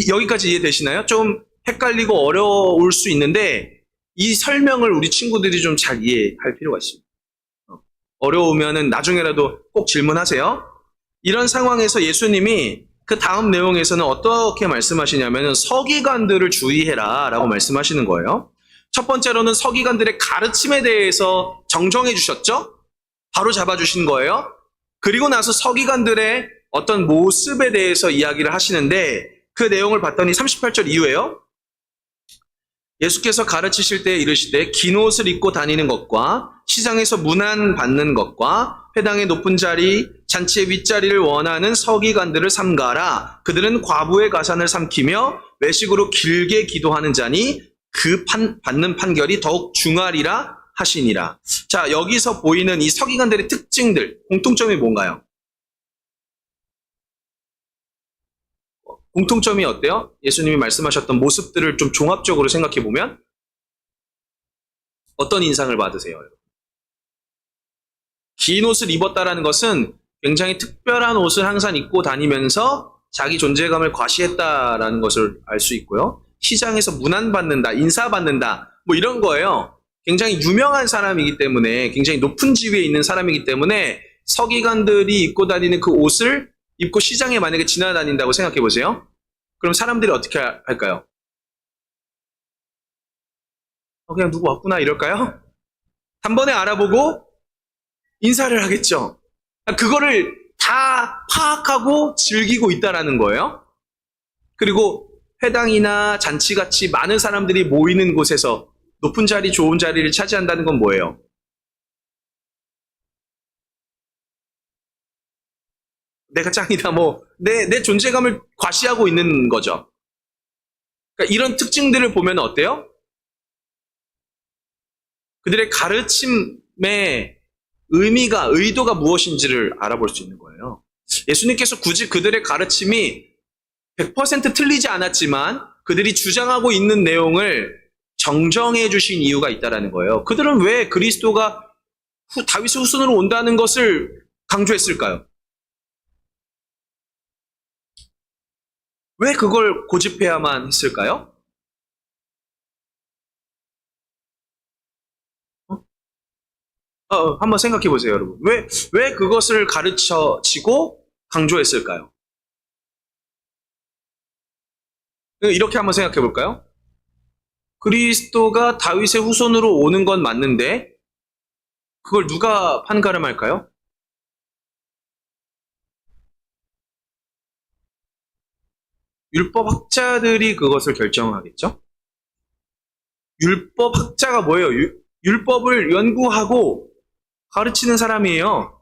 여기까지 이해되시나요? 좀 헷갈리고 어려울 수 있는데 이 설명을 우리 친구들이 좀 잘 이해할 필요가 있습니다. 어려우면은 나중에라도 꼭 질문하세요. 이런 상황에서 예수님이 그 다음 내용에서는 어떻게 말씀하시냐면은 서기관들을 주의해라 라고 말씀하시는 거예요. 첫 번째로는 서기관들의 가르침에 대해서 정정해 주셨죠? 바로 잡아주신 거예요. 그리고 나서 서기관들의 어떤 모습에 대해서 이야기를 하시는데 그 내용을 봤더니 38절 이후에요. 예수께서 가르치실 때 이르시되 긴 옷을 입고 다니는 것과 시장에서 문안 받는 것과 회당의 높은 자리, 잔치의 윗자리를 원하는 서기관들을 삼가라. 그들은 과부의 가산을 삼키며 외식으로 길게 기도하는 자니 그 받는 판결이 더욱 중하리라 하시니라. 자, 여기서 보이는 이 서기관들의 특징들, 공통점이 뭔가요? 공통점이 어때요? 예수님이 말씀하셨던 모습들을 좀 종합적으로 생각해 보면 어떤 인상을 받으세요? 긴 옷을 입었다라는 것은 굉장히 특별한 옷을 항상 입고 다니면서 자기 존재감을 과시했다라는 것을 알 수 있고요. 시장에서 문안받는다, 인사받는다, 뭐 이런 거예요. 굉장히 유명한 사람이기 때문에, 굉장히 높은 지위에 있는 사람이기 때문에 서기관들이 입고 다니는 그 옷을 입고 시장에 만약에 지나다닌다고 생각해 보세요. 그럼 사람들이 어떻게 할까요? 그냥 누구 왔구나 이럴까요? 단번에 알아보고 인사를 하겠죠. 그거를 다 파악하고 즐기고 있다라는 거예요. 그리고 회당이나 잔치같이 많은 사람들이 모이는 곳에서 높은 자리, 좋은 자리를 차지한다는 건 뭐예요? 내가 짱이다, 내 존재감을 과시하고 있는 거죠. 그러니까 이런 특징들을 보면 어때요? 그들의 가르침의 의미가, 의도가 무엇인지를 알아볼 수 있는 거예요. 예수님께서 굳이 그들의 가르침이 100% 틀리지 않았지만 그들이 주장하고 있는 내용을 정정해 주신 이유가 있다는 거예요. 그들은 왜 그리스도가 다윗의 후손으로 온다는 것을 강조했을까요? 왜 그걸 고집해야만 했을까요? 한번 생각해 보세요, 여러분. 왜 그것을 가르쳐지고 강조했을까요? 이렇게 한번 생각해 볼까요? 그리스도가 다윗의 후손으로 오는 건 맞는데, 그걸 누가 판가름할까요? 율법학자들이 그것을 결정하겠죠? 율법학자가 뭐예요? 율법을 연구하고 가르치는 사람이에요.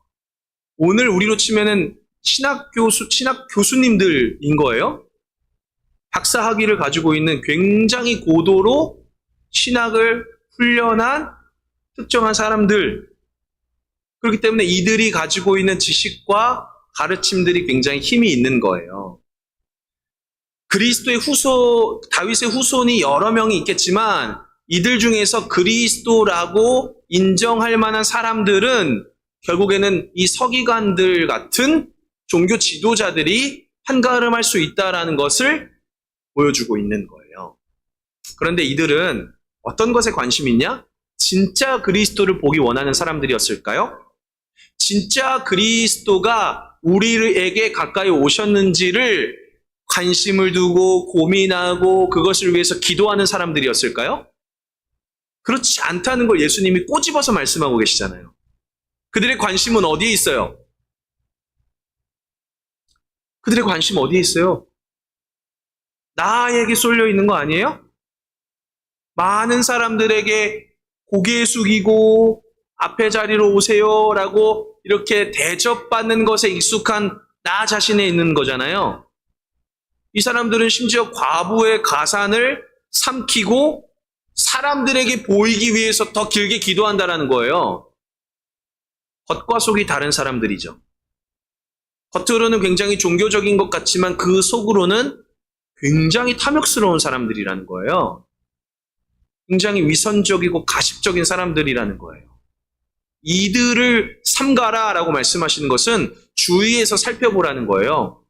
오늘 우리로 치면은 신학 교수님들인 거예요. 박사 학위를 가지고 있는 굉장히 고도로 신학을 훈련한 특정한 사람들. 그렇기 때문에 이들이 가지고 있는 지식과 가르침들이 굉장히 힘이 있는 거예요. 다윗의 후손이 여러 명이 있겠지만 이들 중에서 그리스도라고 인정할 만한 사람들은 결국에는 이 서기관들 같은 종교 지도자들이 판가름할 수 있다라는 것을 보여주고 있는 거예요. 그런데 이들은 어떤 것에 관심이 있냐? 진짜 그리스도를 보기 원하는 사람들이었을까요? 진짜 그리스도가 우리에게 가까이 오셨는지를 관심을 두고 고민하고 그것을 위해서 기도하는 사람들이었을까요? 그렇지 않다는 걸 예수님이 꼬집어서 말씀하고 계시잖아요. 그들의 관심은 어디에 있어요? 그들의 관심 어디에 있어요? 나에게 쏠려 있는 거 아니에요? 많은 사람들에게 고개 숙이고 앞에 자리로 오세요라고 이렇게 대접받는 것에 익숙한 나 자신에 있는 거잖아요. 이 사람들은 심지어 과부의 가산을 삼키고 사람들에게 보이기 위해서 더 길게 기도한다라는 거예요. 겉과 속이 다른 사람들이죠. 겉으로는 굉장히 종교적인 것 같지만 그 속으로는 굉장히 탐욕스러운 사람들이라는 거예요. 굉장히 위선적이고 가십적인 사람들이라는 거예요. 이들을 삼가라라고 말씀하시는 것은 주위에서 살펴보라는 거예요.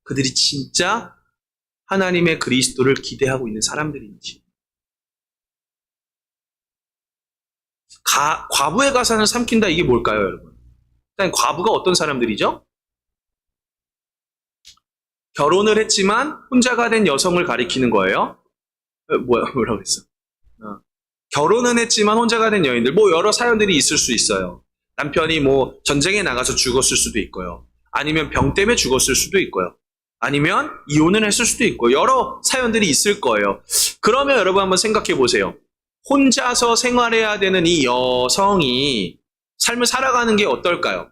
그들이 진짜 하나님의 그리스도를 기대하고 있는 사람들인지. 과부의 가산을 삼킨다, 이게 뭘까요, 여러분? 일단 과부가 어떤 사람들이죠? 결혼을 했지만 혼자가 된 여성을 가리키는 거예요. 뭐라고 했어? 결혼은 했지만 혼자가 된 여인들, 여러 사연들이 있을 수 있어요. 남편이 전쟁에 나가서 죽었을 수도 있고요. 아니면 병 때문에 죽었을 수도 있고요. 아니면 이혼을 했을 수도 있고 여러 사연들이 있을 거예요. 그러면 여러분 한번 생각해 보세요. 혼자서 생활해야 되는 이 여성이 삶을 살아가는 게 어떨까요?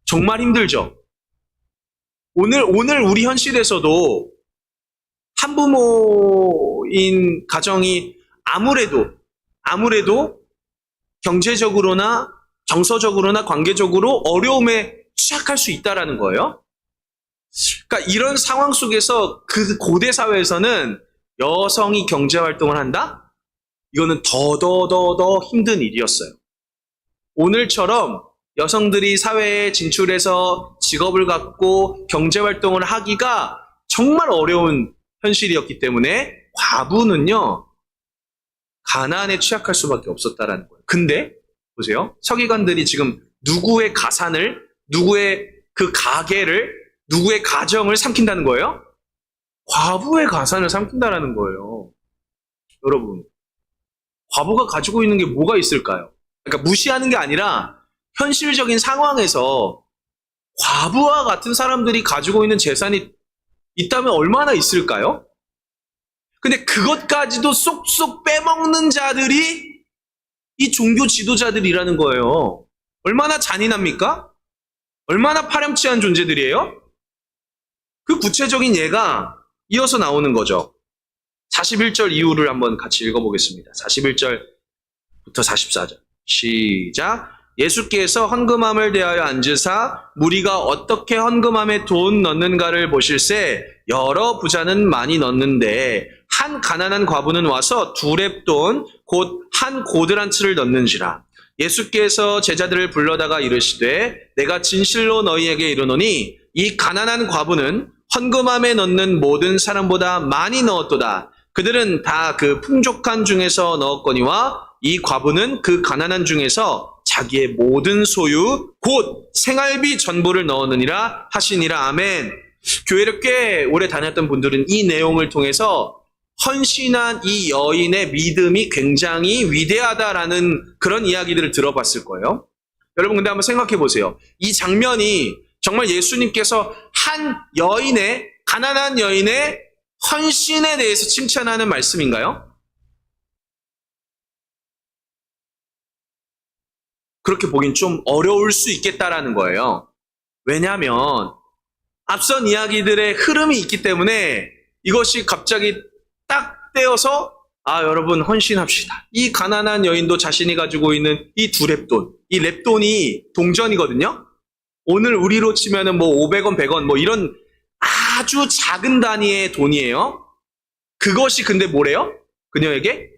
정말 힘들죠. 오늘 우리 현실에서도 한부모인 가정이 아무래도 경제적으로나 정서적으로나 관계적으로 어려움에 취약할 수 있다라는 거예요. 그러니까 이런 상황 속에서 그 고대 사회에서는 여성이 경제 활동을 한다? 이거는 더 힘든 일이었어요. 오늘처럼 여성들이 사회에 진출해서 직업을 갖고 경제 활동을 하기가 정말 어려운 현실이었기 때문에 과부는요, 가난에 취약할 수밖에 없었다라는 거예요. 근데 보세요. 서기관들이 지금 누구의 가산을, 누구의 그 가계를, 누구의 가정을 삼킨다는 거예요? 과부의 가산을 삼킨다라는 거예요. 여러분, 과부가 가지고 있는 게 뭐가 있을까요? 그러니까 무시하는 게 아니라 현실적인 상황에서 과부와 같은 사람들이 가지고 있는 재산이 있다면 얼마나 있을까요? 근데 그것까지도 쏙쏙 빼먹는 자들이 이 종교 지도자들이라는 거예요. 얼마나 잔인합니까? 얼마나 파렴치한 존재들이에요? 그 구체적인 예가 이어서 나오는 거죠. 41절 이후를 한번 같이 읽어보겠습니다. 41절부터 44절. 시작. 예수께서 헌금함을 대하여 앉으사 무리가 어떻게 헌금함에 돈 넣는가를 보실새 여러 부자는 많이 넣는데 한 가난한 과부는 와서 두 렙돈 곧 한 고드란츠를 넣는지라. 예수께서 제자들을 불러다가 이르시되 내가 진실로 너희에게 이르노니 이 가난한 과부는 헌금함에 넣는 모든 사람보다 많이 넣었도다. 그들은 다 그 풍족한 중에서 넣었거니와 이 과부는 그 가난한 중에서 자기의 모든 소유 곧 생활비 전부를 넣었느니라 하시니라. 아멘. 교회를 꽤 오래 다녔던 분들은 이 내용을 통해서 헌신한 이 여인의 믿음이 굉장히 위대하다라는 그런 이야기들을 들어봤을 거예요. 여러분 근데 한번 생각해 보세요. 이 장면이 정말 예수님께서 한 여인의, 가난한 여인의 헌신에 대해서 칭찬하는 말씀인가요? 그렇게 보긴 좀 어려울 수 있겠다라는 거예요. 왜냐하면 앞선 이야기들의 흐름이 있기 때문에 이것이 갑자기 딱 떼어서 여러분 헌신합시다. 이 가난한 여인도 자신이 가지고 있는 이 두 렙돈, 이 렙돈이 동전이거든요. 오늘 우리로 치면은 뭐 500원, 100원 뭐 이런 아주 작은 단위의 돈이에요. 그것이 근데 뭐래요? 그녀에게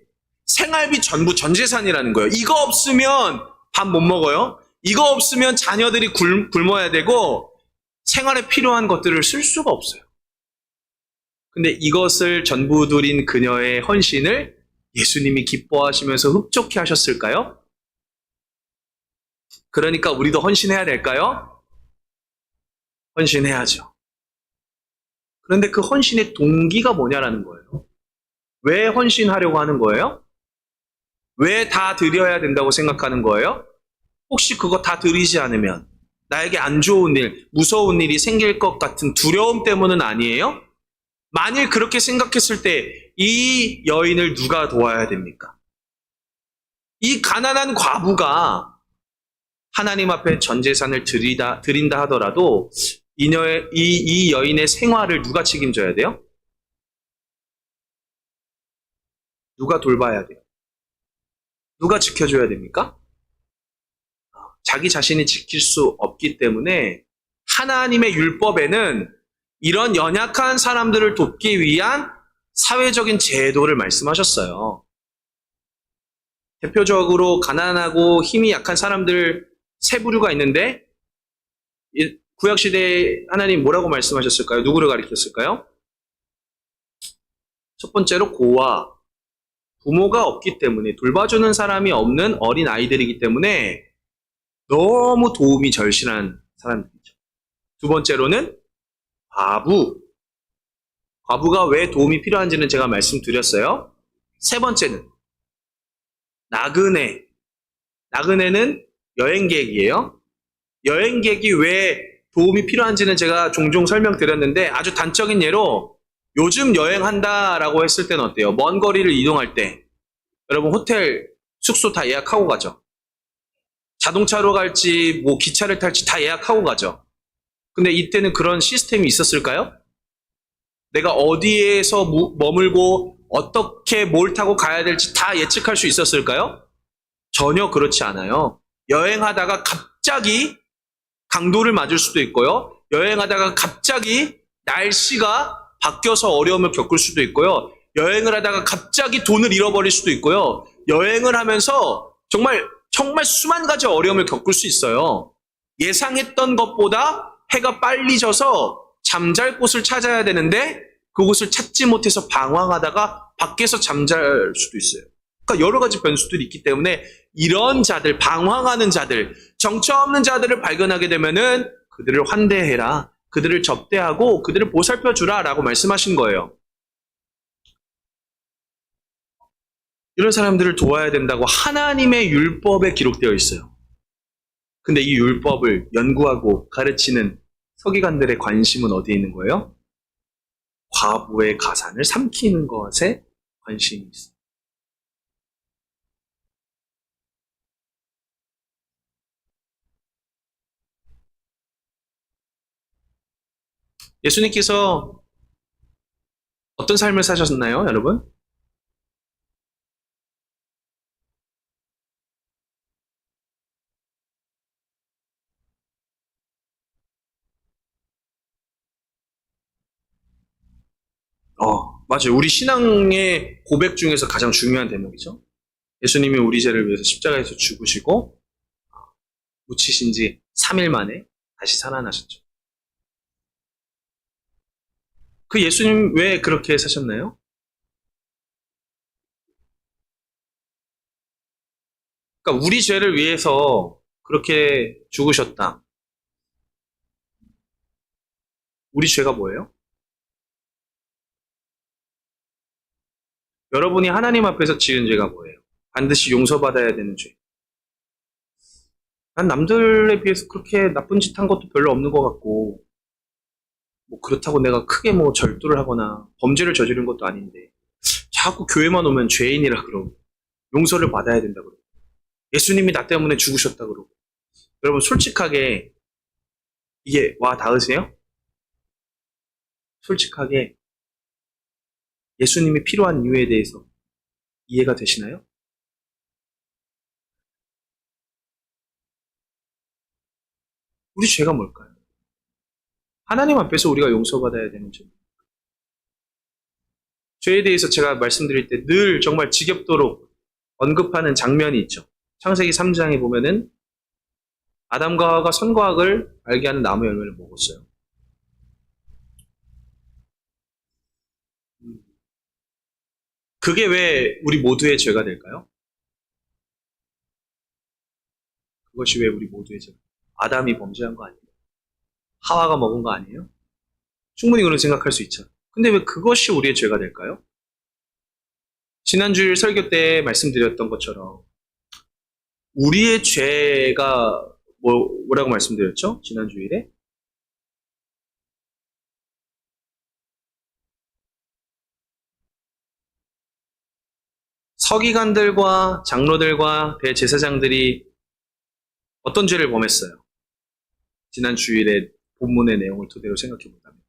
생활비 전부 전 재산이라는 거예요. 이거 없으면 밥 못 먹어요. 이거 없으면 자녀들이 굶어야 되고 생활에 필요한 것들을 쓸 수가 없어요. 근데 이것을 전부 드린 그녀의 헌신을 예수님이 기뻐하시면서 흡족해 하셨을까요? 그러니까 우리도 헌신해야 될까요? 헌신해야죠. 그런데 그 헌신의 동기가 뭐냐라는 거예요. 왜 헌신하려고 하는 거예요? 왜 다 드려야 된다고 생각하는 거예요? 혹시 그거 다 드리지 않으면 나에게 안 좋은 일, 무서운 일이 생길 것 같은 두려움 때문은 아니에요? 만일 그렇게 생각했을 때 이 여인을 누가 도와야 됩니까? 이 가난한 과부가 하나님 앞에 전 재산을 드린다 하더라도 이 여인의 생활을 누가 책임져야 돼요? 누가 돌봐야 돼요? 누가 지켜줘야 됩니까? 자기 자신이 지킬 수 없기 때문에 하나님의 율법에는 이런 연약한 사람들을 돕기 위한 사회적인 제도를 말씀하셨어요. 대표적으로 가난하고 힘이 약한 사람들 세 부류가 있는데 구약시대에 하나님 뭐라고 말씀하셨을까요? 누구를 가리켰을까요? 첫 번째로 고아, 부모가 없기 때문에 돌봐주는 사람이 없는 어린 아이들이기 때문에 너무 도움이 절실한 사람들이죠. 두 번째로는 과부가 왜 도움이 필요한지는 제가 말씀드렸어요. 세 번째는 나그네는 여행객이에요. 여행객이 왜 도움이 필요한지는 제가 종종 설명드렸는데 아주 단적인 예로 요즘 여행한다라고 했을 때는 어때요? 먼 거리를 이동할 때 여러분 호텔 숙소 다 예약하고 가죠. 자동차로 갈지 뭐 기차를 탈지 다 예약하고 가죠. 근데 이때는 그런 시스템이 있었을까요? 내가 어디에서 머물고 어떻게 뭘 타고 가야 될지 다 예측할 수 있었을까요? 전혀 그렇지 않아요. 여행하다가 갑자기 강도를 맞을 수도 있고요. 여행하다가 갑자기 날씨가 바뀌어서 어려움을 겪을 수도 있고요. 여행을 하다가 갑자기 돈을 잃어버릴 수도 있고요. 여행을 하면서 정말 수만 가지 어려움을 겪을 수 있어요. 예상했던 것보다 해가 빨리 져서 잠잘 곳을 찾아야 되는데 그곳을 찾지 못해서 방황하다가 밖에서 잠잘 수도 있어요. 그러니까 여러 가지 변수들이 있기 때문에 이런 자들, 방황하는 자들, 정처 없는 자들을 발견하게 되면은 그들을 환대해라, 그들을 접대하고 그들을 보살펴 주라라고 말씀하신 거예요. 이런 사람들을 도와야 된다고 하나님의 율법에 기록되어 있어요. 근데 이 율법을 연구하고 가르치는 서기관들의 관심은 어디에 있는 거예요? 과부의 가산을 삼키는 것에 관심이 있어요. 예수님께서 어떤 삶을 사셨나요, 여러분? 맞아요. 우리 신앙의 고백 중에서 가장 중요한 대목이죠. 예수님이 우리 죄를 위해서 십자가에서 죽으시고 묻히신 지 3일 만에 다시 살아나셨죠. 그 예수님 왜 그렇게 사셨나요? 그러니까 우리 죄를 위해서 그렇게 죽으셨다. 우리 죄가 뭐예요? 여러분이 하나님 앞에서 지은 죄가 뭐예요? 반드시 용서받아야 되는 죄. 난 남들에 비해서 그렇게 나쁜 짓 한 것도 별로 없는 것 같고, 뭐 그렇다고 내가 크게 뭐 절도를 하거나 범죄를 저지른 것도 아닌데, 자꾸 교회만 오면 죄인이라 그러고, 용서를 받아야 된다 그러고, 예수님이 나 때문에 죽으셨다 그러고. 여러분 솔직하게 이게 와 닿으세요? 솔직하게 예수님이 필요한 이유에 대해서 이해가 되시나요? 우리 죄가 뭘까요? 하나님 앞에서 우리가 용서받아야 되는 죄. 죄에 대해서 제가 말씀드릴 때 늘 정말 지겹도록 언급하는 장면이 있죠. 창세기 3장에 보면은 아담과 하와가 선과 악을 알게 하는 나무 열매를 먹었어요. 그게 왜 우리 모두의 죄가 될까요? 그것이 왜 우리 모두의 죄가? 아담이 범죄한 거 아니에요? 하와가 먹은 거 아니에요? 충분히 그런 생각할 수 있죠. 근데 왜 그것이 우리의 죄가 될까요? 지난주일 설교 때 말씀드렸던 것처럼 우리의 죄가 뭐라고 말씀드렸죠? 지난주일에? 서기관들과 장로들과 대제사장들이 어떤 죄를 범했어요? 지난 주일에 본문의 내용을 토대로 생각해 본다면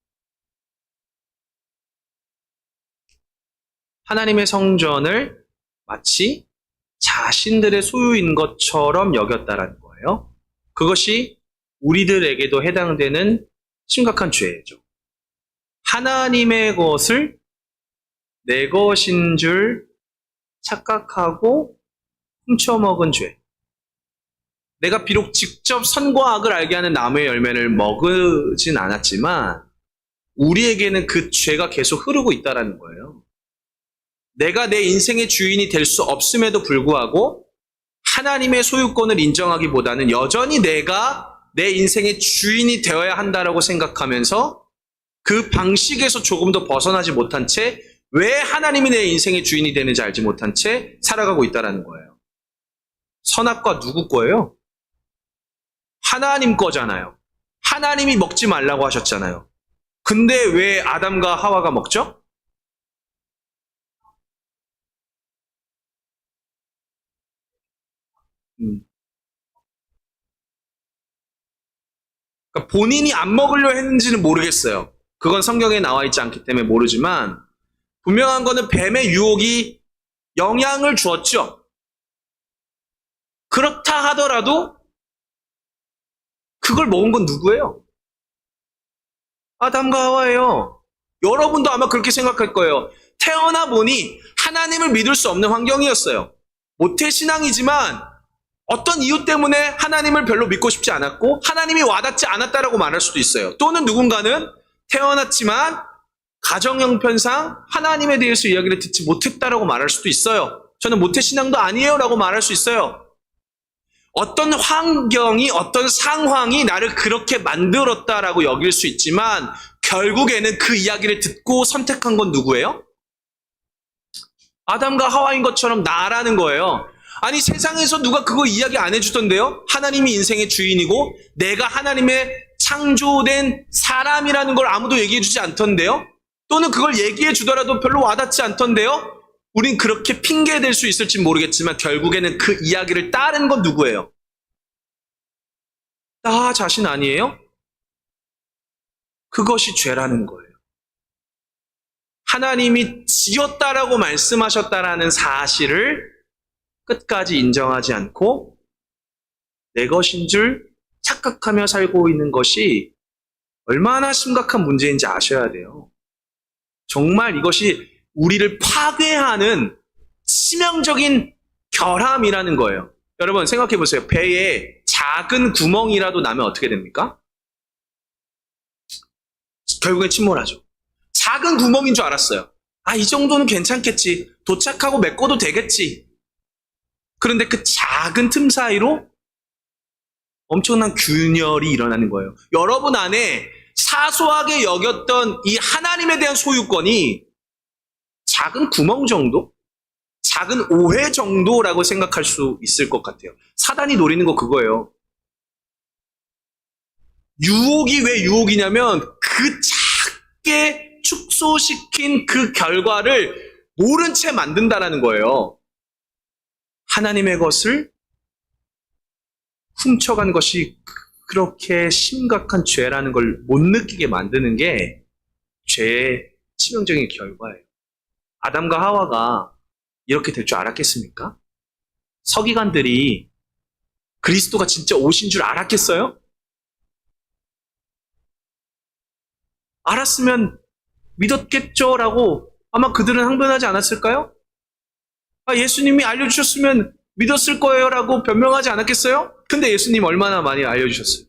하나님의 성전을 마치 자신들의 소유인 것처럼 여겼다라는 거예요. 그것이 우리들에게도 해당되는 심각한 죄죠. 하나님의 것을 내 것인 줄 착각하고 훔쳐먹은 죄. 내가 비록 직접 선과 악을 알게 하는 나무의 열매를 먹으진 않았지만 우리에게는 그 죄가 계속 흐르고 있다는 거예요. 내가 내 인생의 주인이 될 수 없음에도 불구하고 하나님의 소유권을 인정하기보다는 여전히 내가 내 인생의 주인이 되어야 한다라고 생각하면서 그 방식에서 조금 더 벗어나지 못한 채 왜 하나님이 내 인생의 주인이 되는지 알지 못한 채 살아가고 있다는 거예요. 선악과 누구 거예요? 하나님 거잖아요. 하나님이 먹지 말라고 하셨잖아요. 근데 왜 아담과 하와가 먹죠? 그러니까 본인이 안 먹으려 했는지는 모르겠어요. 그건 성경에 나와 있지 않기 때문에 모르지만 분명한 거는 뱀의 유혹이 영향을 주었죠. 그렇다 하더라도 그걸 먹은 건 누구예요? 아담과 하와예요. 여러분도 아마 그렇게 생각할 거예요. 태어나 보니 하나님을 믿을 수 없는 환경이었어요. 모태신앙이지만 어떤 이유 때문에 하나님을 별로 믿고 싶지 않았고 하나님이 와닿지 않았다라고 말할 수도 있어요. 또는 누군가는 태어났지만 가정 형편상 하나님에 대해서 이야기를 듣지 못했다라고 말할 수도 있어요. 저는 모태신앙도 아니에요 라고 말할 수 있어요. 어떤 환경이 어떤 상황이 나를 그렇게 만들었다라고 여길 수 있지만 결국에는 그 이야기를 듣고 선택한 건 누구예요? 아담과 하와인 것처럼 나라는 거예요. 아니 세상에서 누가 그거 이야기 안 해주던데요? 하나님이 인생의 주인이고 내가 하나님의 창조된 사람이라는 걸 아무도 얘기해주지 않던데요? 또는 그걸 얘기해 주더라도 별로 와닿지 않던데요? 우린 그렇게 핑계댈 수 있을지 모르겠지만 결국에는 그 이야기를 따른 건 누구예요? 나 자신 아니에요? 그것이 죄라는 거예요. 하나님이 지었다라고 말씀하셨다라는 사실을 끝까지 인정하지 않고 내 것인 줄 착각하며 살고 있는 것이 얼마나 심각한 문제인지 아셔야 돼요. 정말 이것이 우리를 파괴하는 치명적인 결함이라는 거예요. 여러분 생각해 보세요. 배에 작은 구멍이라도 나면 어떻게 됩니까? 결국엔 침몰하죠. 작은 구멍인 줄 알았어요. 아, 이 정도는 괜찮겠지. 도착하고 메꿔도 되겠지. 그런데 그 작은 틈 사이로 엄청난 균열이 일어나는 거예요. 여러분 안에 사소하게 여겼던 이 하나님에 대한 소유권이 작은 구멍 정도? 작은 오해 정도라고 생각할 수 있을 것 같아요. 사단이 노리는 거 그거예요. 유혹이 왜 유혹이냐면 그 작게 축소시킨 그 결과를 모른 채 만든다라는 거예요. 하나님의 것을 훔쳐간 것이 그렇게 심각한 죄라는 걸 못 느끼게 만드는 게 죄의 치명적인 결과예요. 아담과 하와가 이렇게 될 줄 알았겠습니까? 서기관들이 그리스도가 진짜 오신 줄 알았겠어요? 알았으면 믿었겠죠라고 아마 그들은 항변하지 않았을까요? 아, 예수님이 알려주셨으면 믿었을 거예요라고 변명하지 않았겠어요? 근데 예수님 얼마나 많이 알려주셨어요?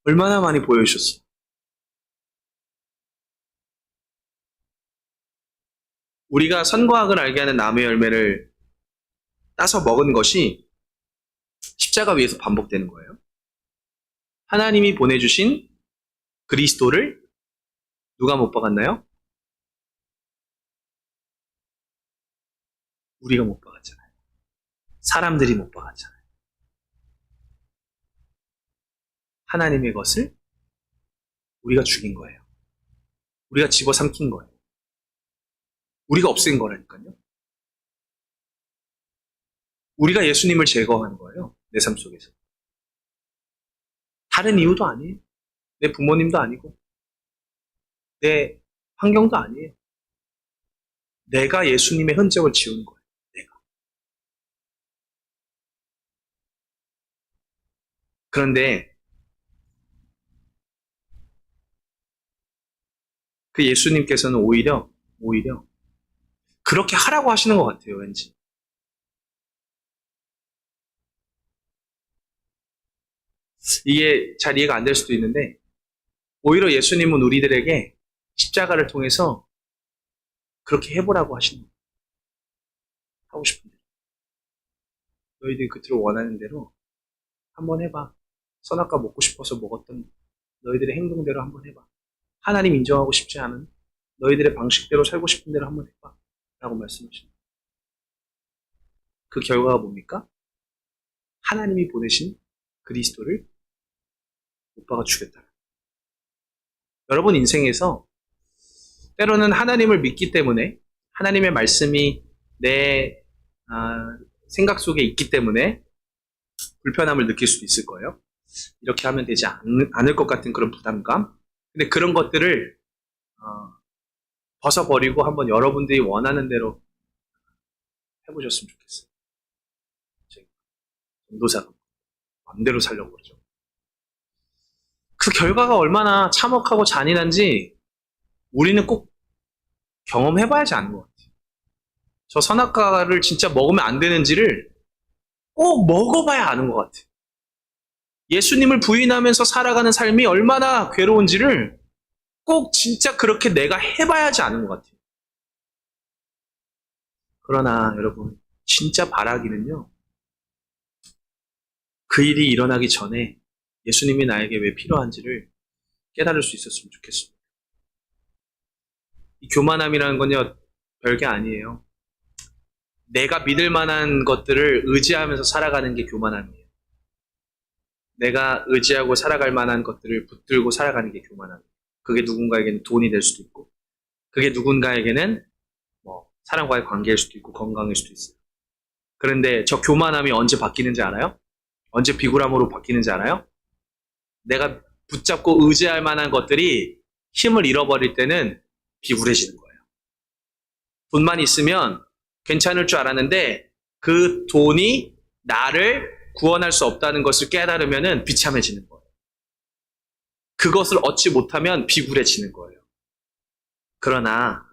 얼마나 많이 보여주셨어요? 우리가 선과 악을 알게 하는 나무의 열매를 따서 먹은 것이 십자가 위에서 반복되는 거예요. 하나님이 보내주신 그리스도를 누가 못 박았나요? 우리가 못 박았잖아요. 사람들이 못 박았잖아요. 하나님의 것을 우리가 죽인 거예요. 우리가 집어삼킨 거예요. 우리가 없앤 거라니까요. 우리가 예수님을 제거한 거예요. 내 삶 속에서. 다른 이유도 아니에요. 내 부모님도 아니고 내 환경도 아니에요. 내가 예수님의 흔적을 지운 거예요. 내가. 그런데 그 예수님께서는 오히려 그렇게 하라고 하시는 것 같아요. 왠지. 이게 잘 이해가 안 될 수도 있는데 오히려 예수님은 우리들에게 십자가를 통해서 그렇게 해보라고 하시는 거예요. 하고 싶은 대로. 너희들이 그토록 원하는 대로 한번 해봐. 선악과 먹고 싶어서 먹었던 너희들의 행동대로 한번 해봐. 하나님 인정하고 싶지 않은 너희들의 방식대로 살고 싶은 대로 한번 해봐. 라고 말씀하십니다. 그 결과가 뭡니까? 하나님이 보내신 그리스도를 못 박아 죽였다. 여러분 인생에서 때로는 하나님을 믿기 때문에 하나님의 말씀이 내 생각 속에 있기 때문에 불편함을 느낄 수도 있을 거예요. 이렇게 하면 되지 않을 것 같은 그런 부담감. 근데 그런 것들을 벗어버리고 한번 여러분들이 원하는 대로 해보셨으면 좋겠어요. 전도사가 마음대로 살려고 그러죠. 그 결과가 얼마나 참혹하고 잔인한지 우리는 꼭 경험해봐야지 아는 것 같아요. 저 선악과를 진짜 먹으면 안 되는지를 꼭 먹어봐야 아는 것 같아요. 예수님을 부인하면서 살아가는 삶이 얼마나 괴로운지를 꼭 진짜 그렇게 내가 해봐야지 아는 것 같아요. 그러나 여러분 진짜 바라기는요. 그 일이 일어나기 전에 예수님이 나에게 왜 필요한지를 깨달을 수 있었으면 좋겠습니다. 이 교만함이라는 건요. 별게 아니에요. 내가 믿을 만한 것들을 의지하면서 살아가는 게 교만함이에요. 내가 의지하고 살아갈 만한 것들을 붙들고 살아가는 게 교만함이에요. 그게 누군가에게는 돈이 될 수도 있고 그게 누군가에게는 사람과의 관계일 수도 있고 건강일 수도 있어요. 그런데 저 교만함이 언제 바뀌는지 알아요? 언제 비굴함으로 바뀌는지 알아요? 내가 붙잡고 의지할 만한 것들이 힘을 잃어버릴 때는 비굴해지는 거예요. 돈만 있으면 괜찮을 줄 알았는데 그 돈이 나를 구원할 수 없다는 것을 깨달으면 비참해지는 거예요. 그것을 얻지 못하면 비굴해지는 거예요. 그러나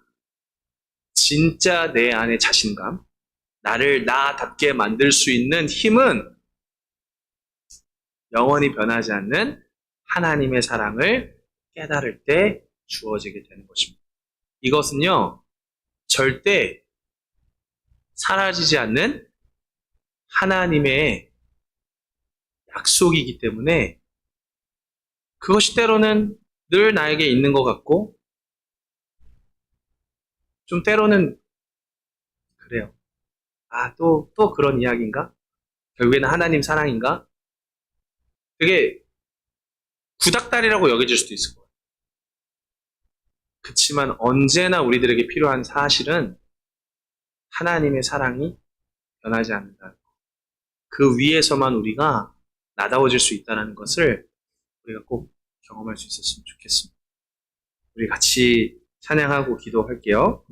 진짜 내 안의 자신감, 나를 나답게 만들 수 있는 힘은 영원히 변하지 않는 하나님의 사랑을 깨달을 때 주어지게 되는 것입니다. 이것은요, 절대 사라지지 않는 하나님의 약속이기 때문에 그것이 때로는 늘 나에게 있는 것 같고 좀 때로는 그래요. 또 그런 이야기인가? 결국에는 하나님 사랑인가? 그게 구닥다리라고 여겨질 수도 있을 거예요. 그렇지만 언제나 우리들에게 필요한 사실은 하나님의 사랑이 변하지 않는다. 그 위에서만 우리가 나다워질 수 있다는 것을 우리가 꼭 경험할 수 있었으면 좋겠습니다. 우리 같이 찬양하고 기도할게요.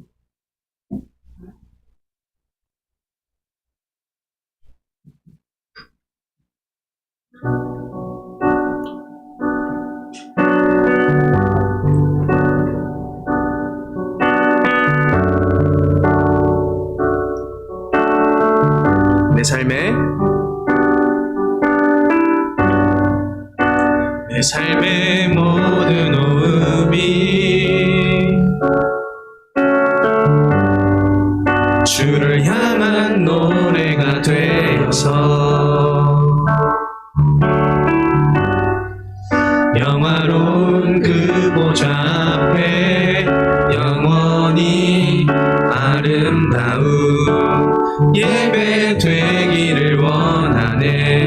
내 삶의 모든 호흡이 주를 향한 노래가 되어서 영화로운 그 보좌 앞에 영원히 아름다운 예배 되기를 원하네.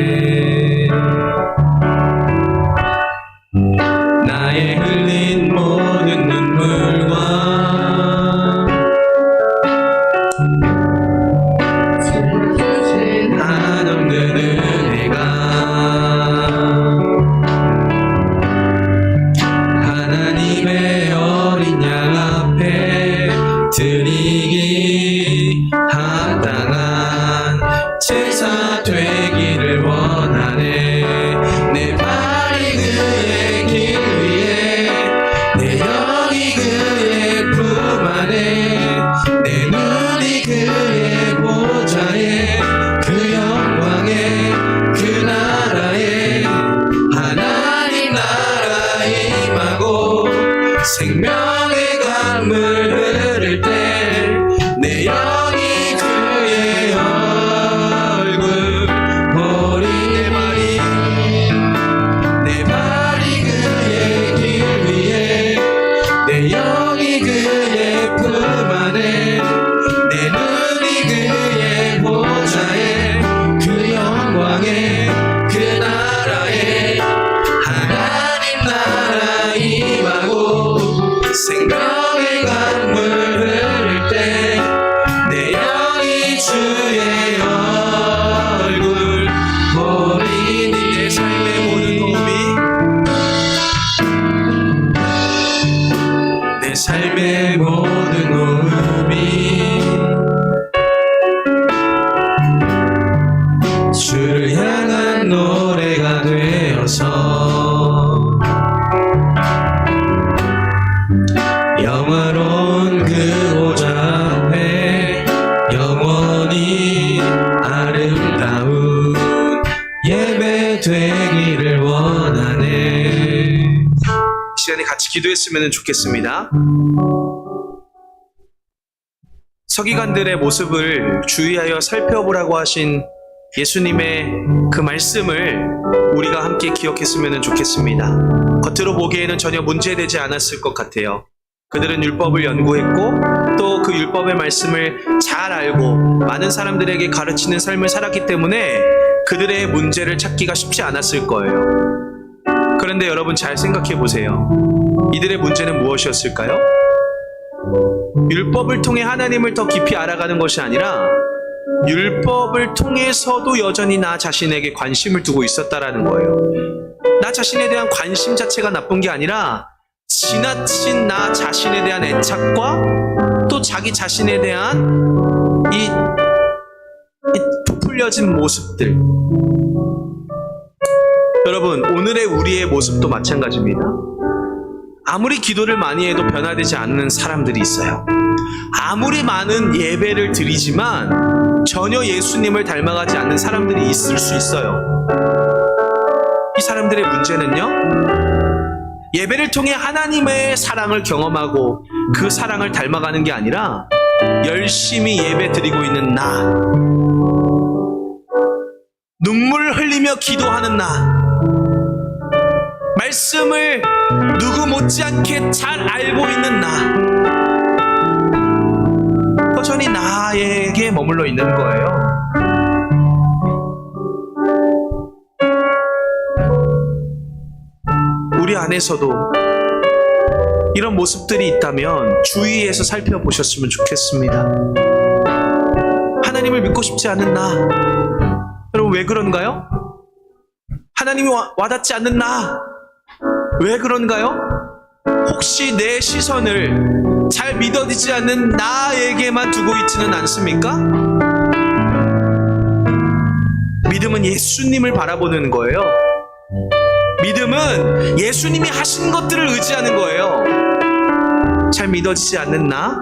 나의 흘린 모든 눈물과 주신 한없는 은혜가 하나님의 어린 양 앞에 드리기 합당한 제사 되기를 원하네. 내 발이 그의 길 위에 내 영이 그의 품 안에 내 눈이 그의 보좌에 그 영광에 그 나라에 하나님 나라 임하고 생명의 강물 흐를 때 내 영이 그의 얼굴 보리. 내 발이 그의 길 위에 내 영이 그의 품 안에 내 눈이 그의 보좌에 그 영광에 그 나라에 하나님 나라 임하고 생명의 강물 흐를 때 내 영이 주의 얼굴 보리니. 내 삶의 모든 호흡이 내 삶의 모든 호흡이 주를 향한 노래가 되어서 영화로운 그 보좌 앞에 영원히 아름다운 예배 되기를 원하네. 시간에 같이 기도했으면 좋겠습니다. 서기관들의 모습을 주의하여 살펴보라고 하신 예수님의 그 말씀을 우리가 함께 기억했으면 좋겠습니다. 겉으로 보기에는 전혀 문제되지 않았을 것 같아요. 그들은 율법을 연구했고 또 그 율법의 말씀을 잘 알고 많은 사람들에게 가르치는 삶을 살았기 때문에 그들의 문제를 찾기가 쉽지 않았을 거예요. 그런데 여러분 잘 생각해 보세요. 이들의 문제는 무엇이었을까요? 율법을 통해 하나님을 더 깊이 알아가는 것이 아니라 율법을 통해서도 여전히 나 자신에게 관심을 두고 있었다라는 거예요. 나 자신에 대한 관심 자체가 나쁜 게 아니라 지나친 나 자신에 대한 애착과 또 자기 자신에 대한 이 부풀려진 모습들. 여러분, 오늘의 우리의 모습도 마찬가지입니다. 아무리 기도를 많이 해도 변화되지 않는 사람들이 있어요. 아무리 많은 예배를 드리지만 전혀 예수님을 닮아가지 않는 사람들이 있을 수 있어요. 이 사람들의 문제는요, 예배를 통해 하나님의 사랑을 경험하고 그 사랑을 닮아가는 게 아니라 열심히 예배 드리고 있는 나, 눈물 흘리며 기도하는 나, 말씀을 누구 못지않게 잘 알고 있는 나, 여전히 나에게 머물러 있는 거예요. 우리 안에서도 이런 모습들이 있다면 주위에서 살펴보셨으면 좋겠습니다. 하나님을 믿고 싶지 않은 나, 여러분 왜 그런가요? 하나님이 와닿지 않는 나, 왜 그런가요? 혹시 내 시선을 잘 믿어지지 않는 나에게만 두고 있지는 않습니까? 믿음은 예수님을 바라보는 거예요. 믿음은 예수님이 하신 것들을 의지하는 거예요. 잘 믿어지지 않는 나,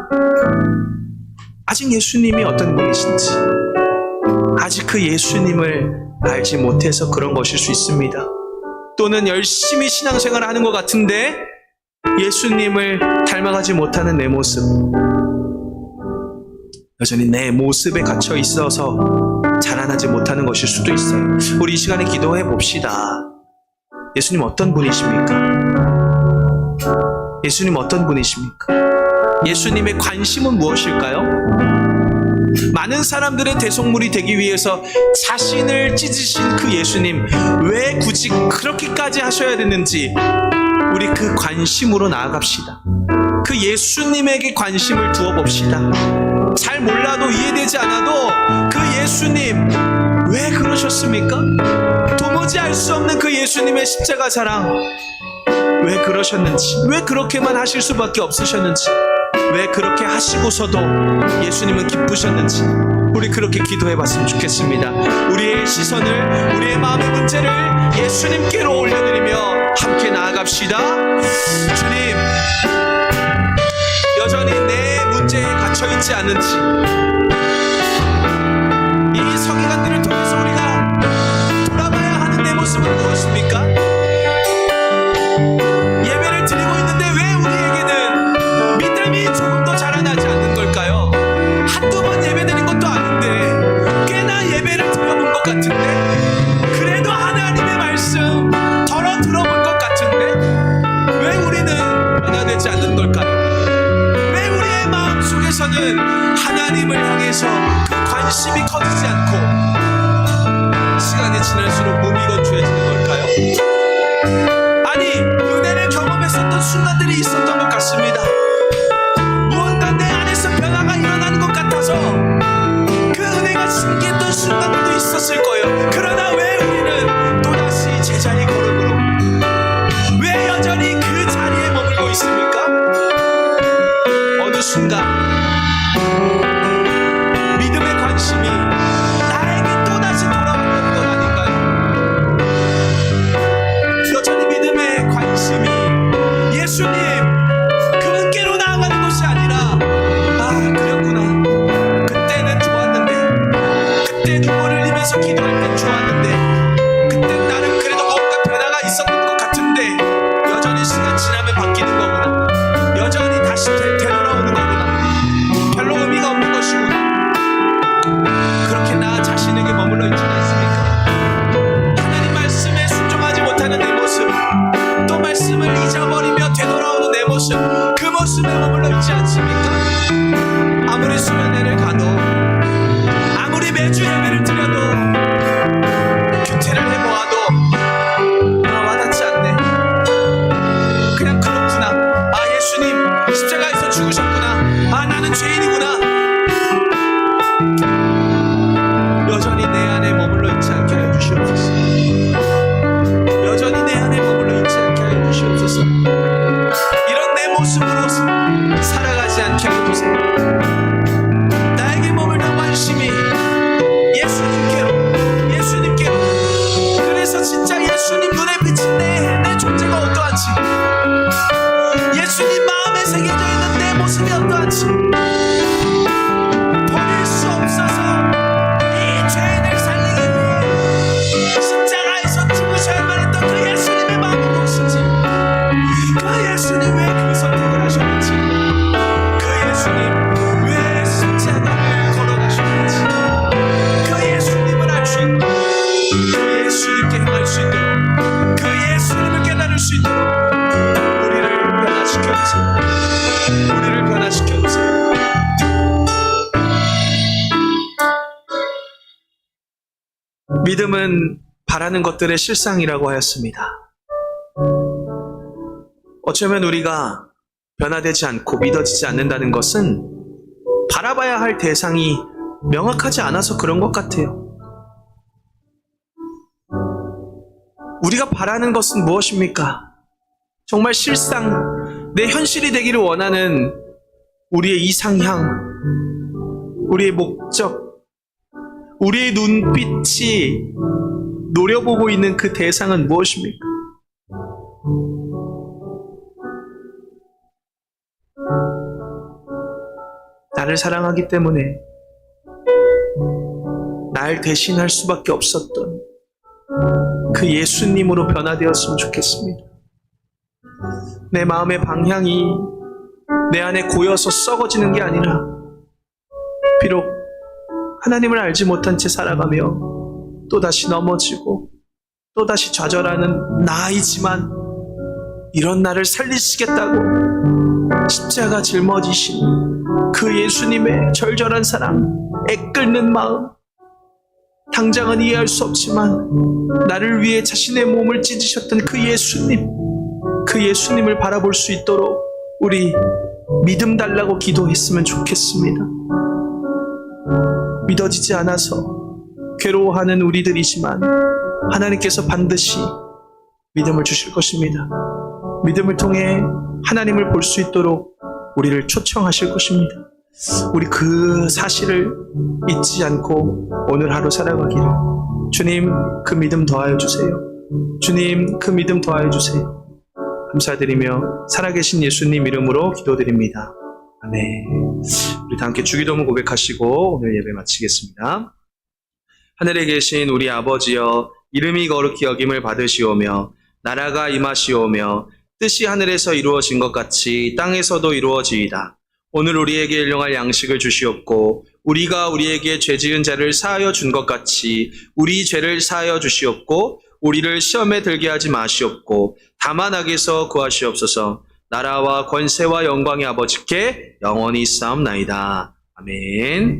아직 예수님이 어떤 분이신지, 아직 그 예수님을 알지 못해서 그런 것일 수 있습니다. 또는 열심히 신앙생활을 하는 것 같은데 예수님을 닮아가지 못하는 내 모습, 여전히 내 모습에 갇혀 있어서 자라나지 못하는 것일 수도 있어요. 우리 이 시간에 기도해 봅시다. 예수님 어떤 분이십니까? 예수님 어떤 분이십니까? 예수님의 관심은 무엇일까요? 많은 사람들의 대속물이 되기 위해서 자신을 찢으신 그 예수님, 왜 굳이 그렇게까지 하셔야 되는지 우리 그 관심으로 나아갑시다. 그 예수님에게 관심을 두어 봅시다. 잘 몰라도 이해되지 않아도 그 예수님 왜 그러셨습니까? 도무지 알 수 없는 그 예수님의 십자가 사랑, 왜 그러셨는지, 왜 그렇게만 하실 수밖에 없으셨는지, 왜 그렇게 하시고서도 예수님은 기쁘셨는지 우리 그렇게 기도해 봤으면 좋겠습니다. 우리의 시선을, 우리의 마음의 문제를 예수님께로 올려드리며 함께 나아갑시다. 주님, 여전히 내 문제에 갇혀있지 않은지, 이 서기관들을 통해서 우리가 돌아봐야 하는 내 모습은 무엇입니까? 예배를 드리고 있는데 왜 우리에게는 믿음이 조금 더 자라나지 않는 걸까요? 한두 번 예배 드린 것도 아닌데, 꽤나 예배를 드려본 것 같은데, 그래도 하나님의 말씀 덜어 들어본 것 같은데, 왜 우리는 변화되지 않는 걸까요? 왜 우리의 마음 속에서는 하나님을 향해서 그 관심이 커지지 않고 시간이 지날수록 무미건조해지는 걸까요? 아니, 은혜를 경험했었던 순간들이 있었던 것 같습니다. 무언가 내 안에서 변화가 일어나는 것 같아서 그 은혜가 신기했던 순간들도 있었을 거예요. 그러나 왜 우리는 또다시 제자리 걸음으로, 왜 여전히 그 자리에 머물고 있습니까? 어느 순간 믿음의 관심이 나에게 또다시 돌아오는 건 아닌가요? 여전히 믿음의 관심이 예수님 그분께로 나아가는 것이 아니라, 아, 그랬구나, 그때는 좋았는데, 그때 눈물을 흘리면서 기도할 땐 좋았는데, 그때 나는 그래도 뭔가 변화가 있었던 것 같은데, 여전히 시간 지나면 바뀌는 거구나, 여전히 다시 되돌아오는 거구나, 별로 의미가 없는 것이구나, 그렇게 나 자신에게 머물러 있지 않습니까? 하나님 말씀에 순종하지 못하는 내 모습, 또 말씀을 잊어버리며 되돌아오는 내 모습, 그 모습에 머물러 있지 않습니까? 아무리 수련회를 가도, 아무리 매주 예배를 드려도, 교태를 해보아도 와닿지 않네. 그냥 그렇구나, 아, 예수님 십자가에서 죽으셨구나, 아, 나는 죄인이구나, 여전히 내 안에 머물러 믿음은 바라는 것들의 실상이라고 하였습니다. 어쩌면 우리가 변화되지 않고 믿어지지 않는다는 것은 바라봐야 할 대상이 명확하지 않아서 그런 것 같아요. 우리가 바라는 것은 무엇입니까? 정말 실상, 내 현실이 되기를 원하는 우리의 이상향, 우리의 목적, 우리의 눈빛이 노려보고 있는 그 대상은 무엇입니까? 나를 사랑하기 때문에 날 대신할 수밖에 없었던 그 예수님으로 변화되었으면 좋겠습니다. 내 마음의 방향이 내 안에 고여서 썩어지는 게 아니라 비록 하나님을 알지 못한 채 살아가며 또다시 넘어지고 또다시 좌절하는 나이지만 이런 나를 살리시겠다고 십자가 짊어지신 그 예수님의 절절한 사랑, 애끓는 마음, 당장은 이해할 수 없지만 나를 위해 자신의 몸을 찢으셨던 그 예수님을 바라볼 수 있도록 우리 믿음 달라고 기도했으면 좋겠습니다. 믿어지지 않아서 괴로워하는 우리들이지만 하나님께서 반드시 믿음을 주실 것입니다. 믿음을 통해 하나님을 볼 수 있도록 우리를 초청하실 것입니다. 우리 그 사실을 잊지 않고 오늘 하루 살아가기를 주님 그 믿음 더하여 주세요. 주님 그 믿음 더하여 주세요. 감사드리며 살아계신 예수님 이름으로 기도드립니다. 아멘. 우리 다 함께 주기도문 고백하시고 오늘 예배 마치겠습니다. 하늘에 계신 우리 아버지여 이름이 거룩히 여김을 받으시오며 나라가 임하시오며 뜻이 하늘에서 이루어진 것 같이 땅에서도 이루어지이다. 오늘 우리에게 일용할 양식을 주시옵고 우리가 우리에게 죄 지은 자를 사하여 준 것 같이 우리 죄를 사하여 주시옵고 우리를 시험에 들게 하지 마시옵고 다만 악에서 구하시옵소서. 나라와 권세와 영광의 아버지께 영원히 있사옵나이다. 아멘.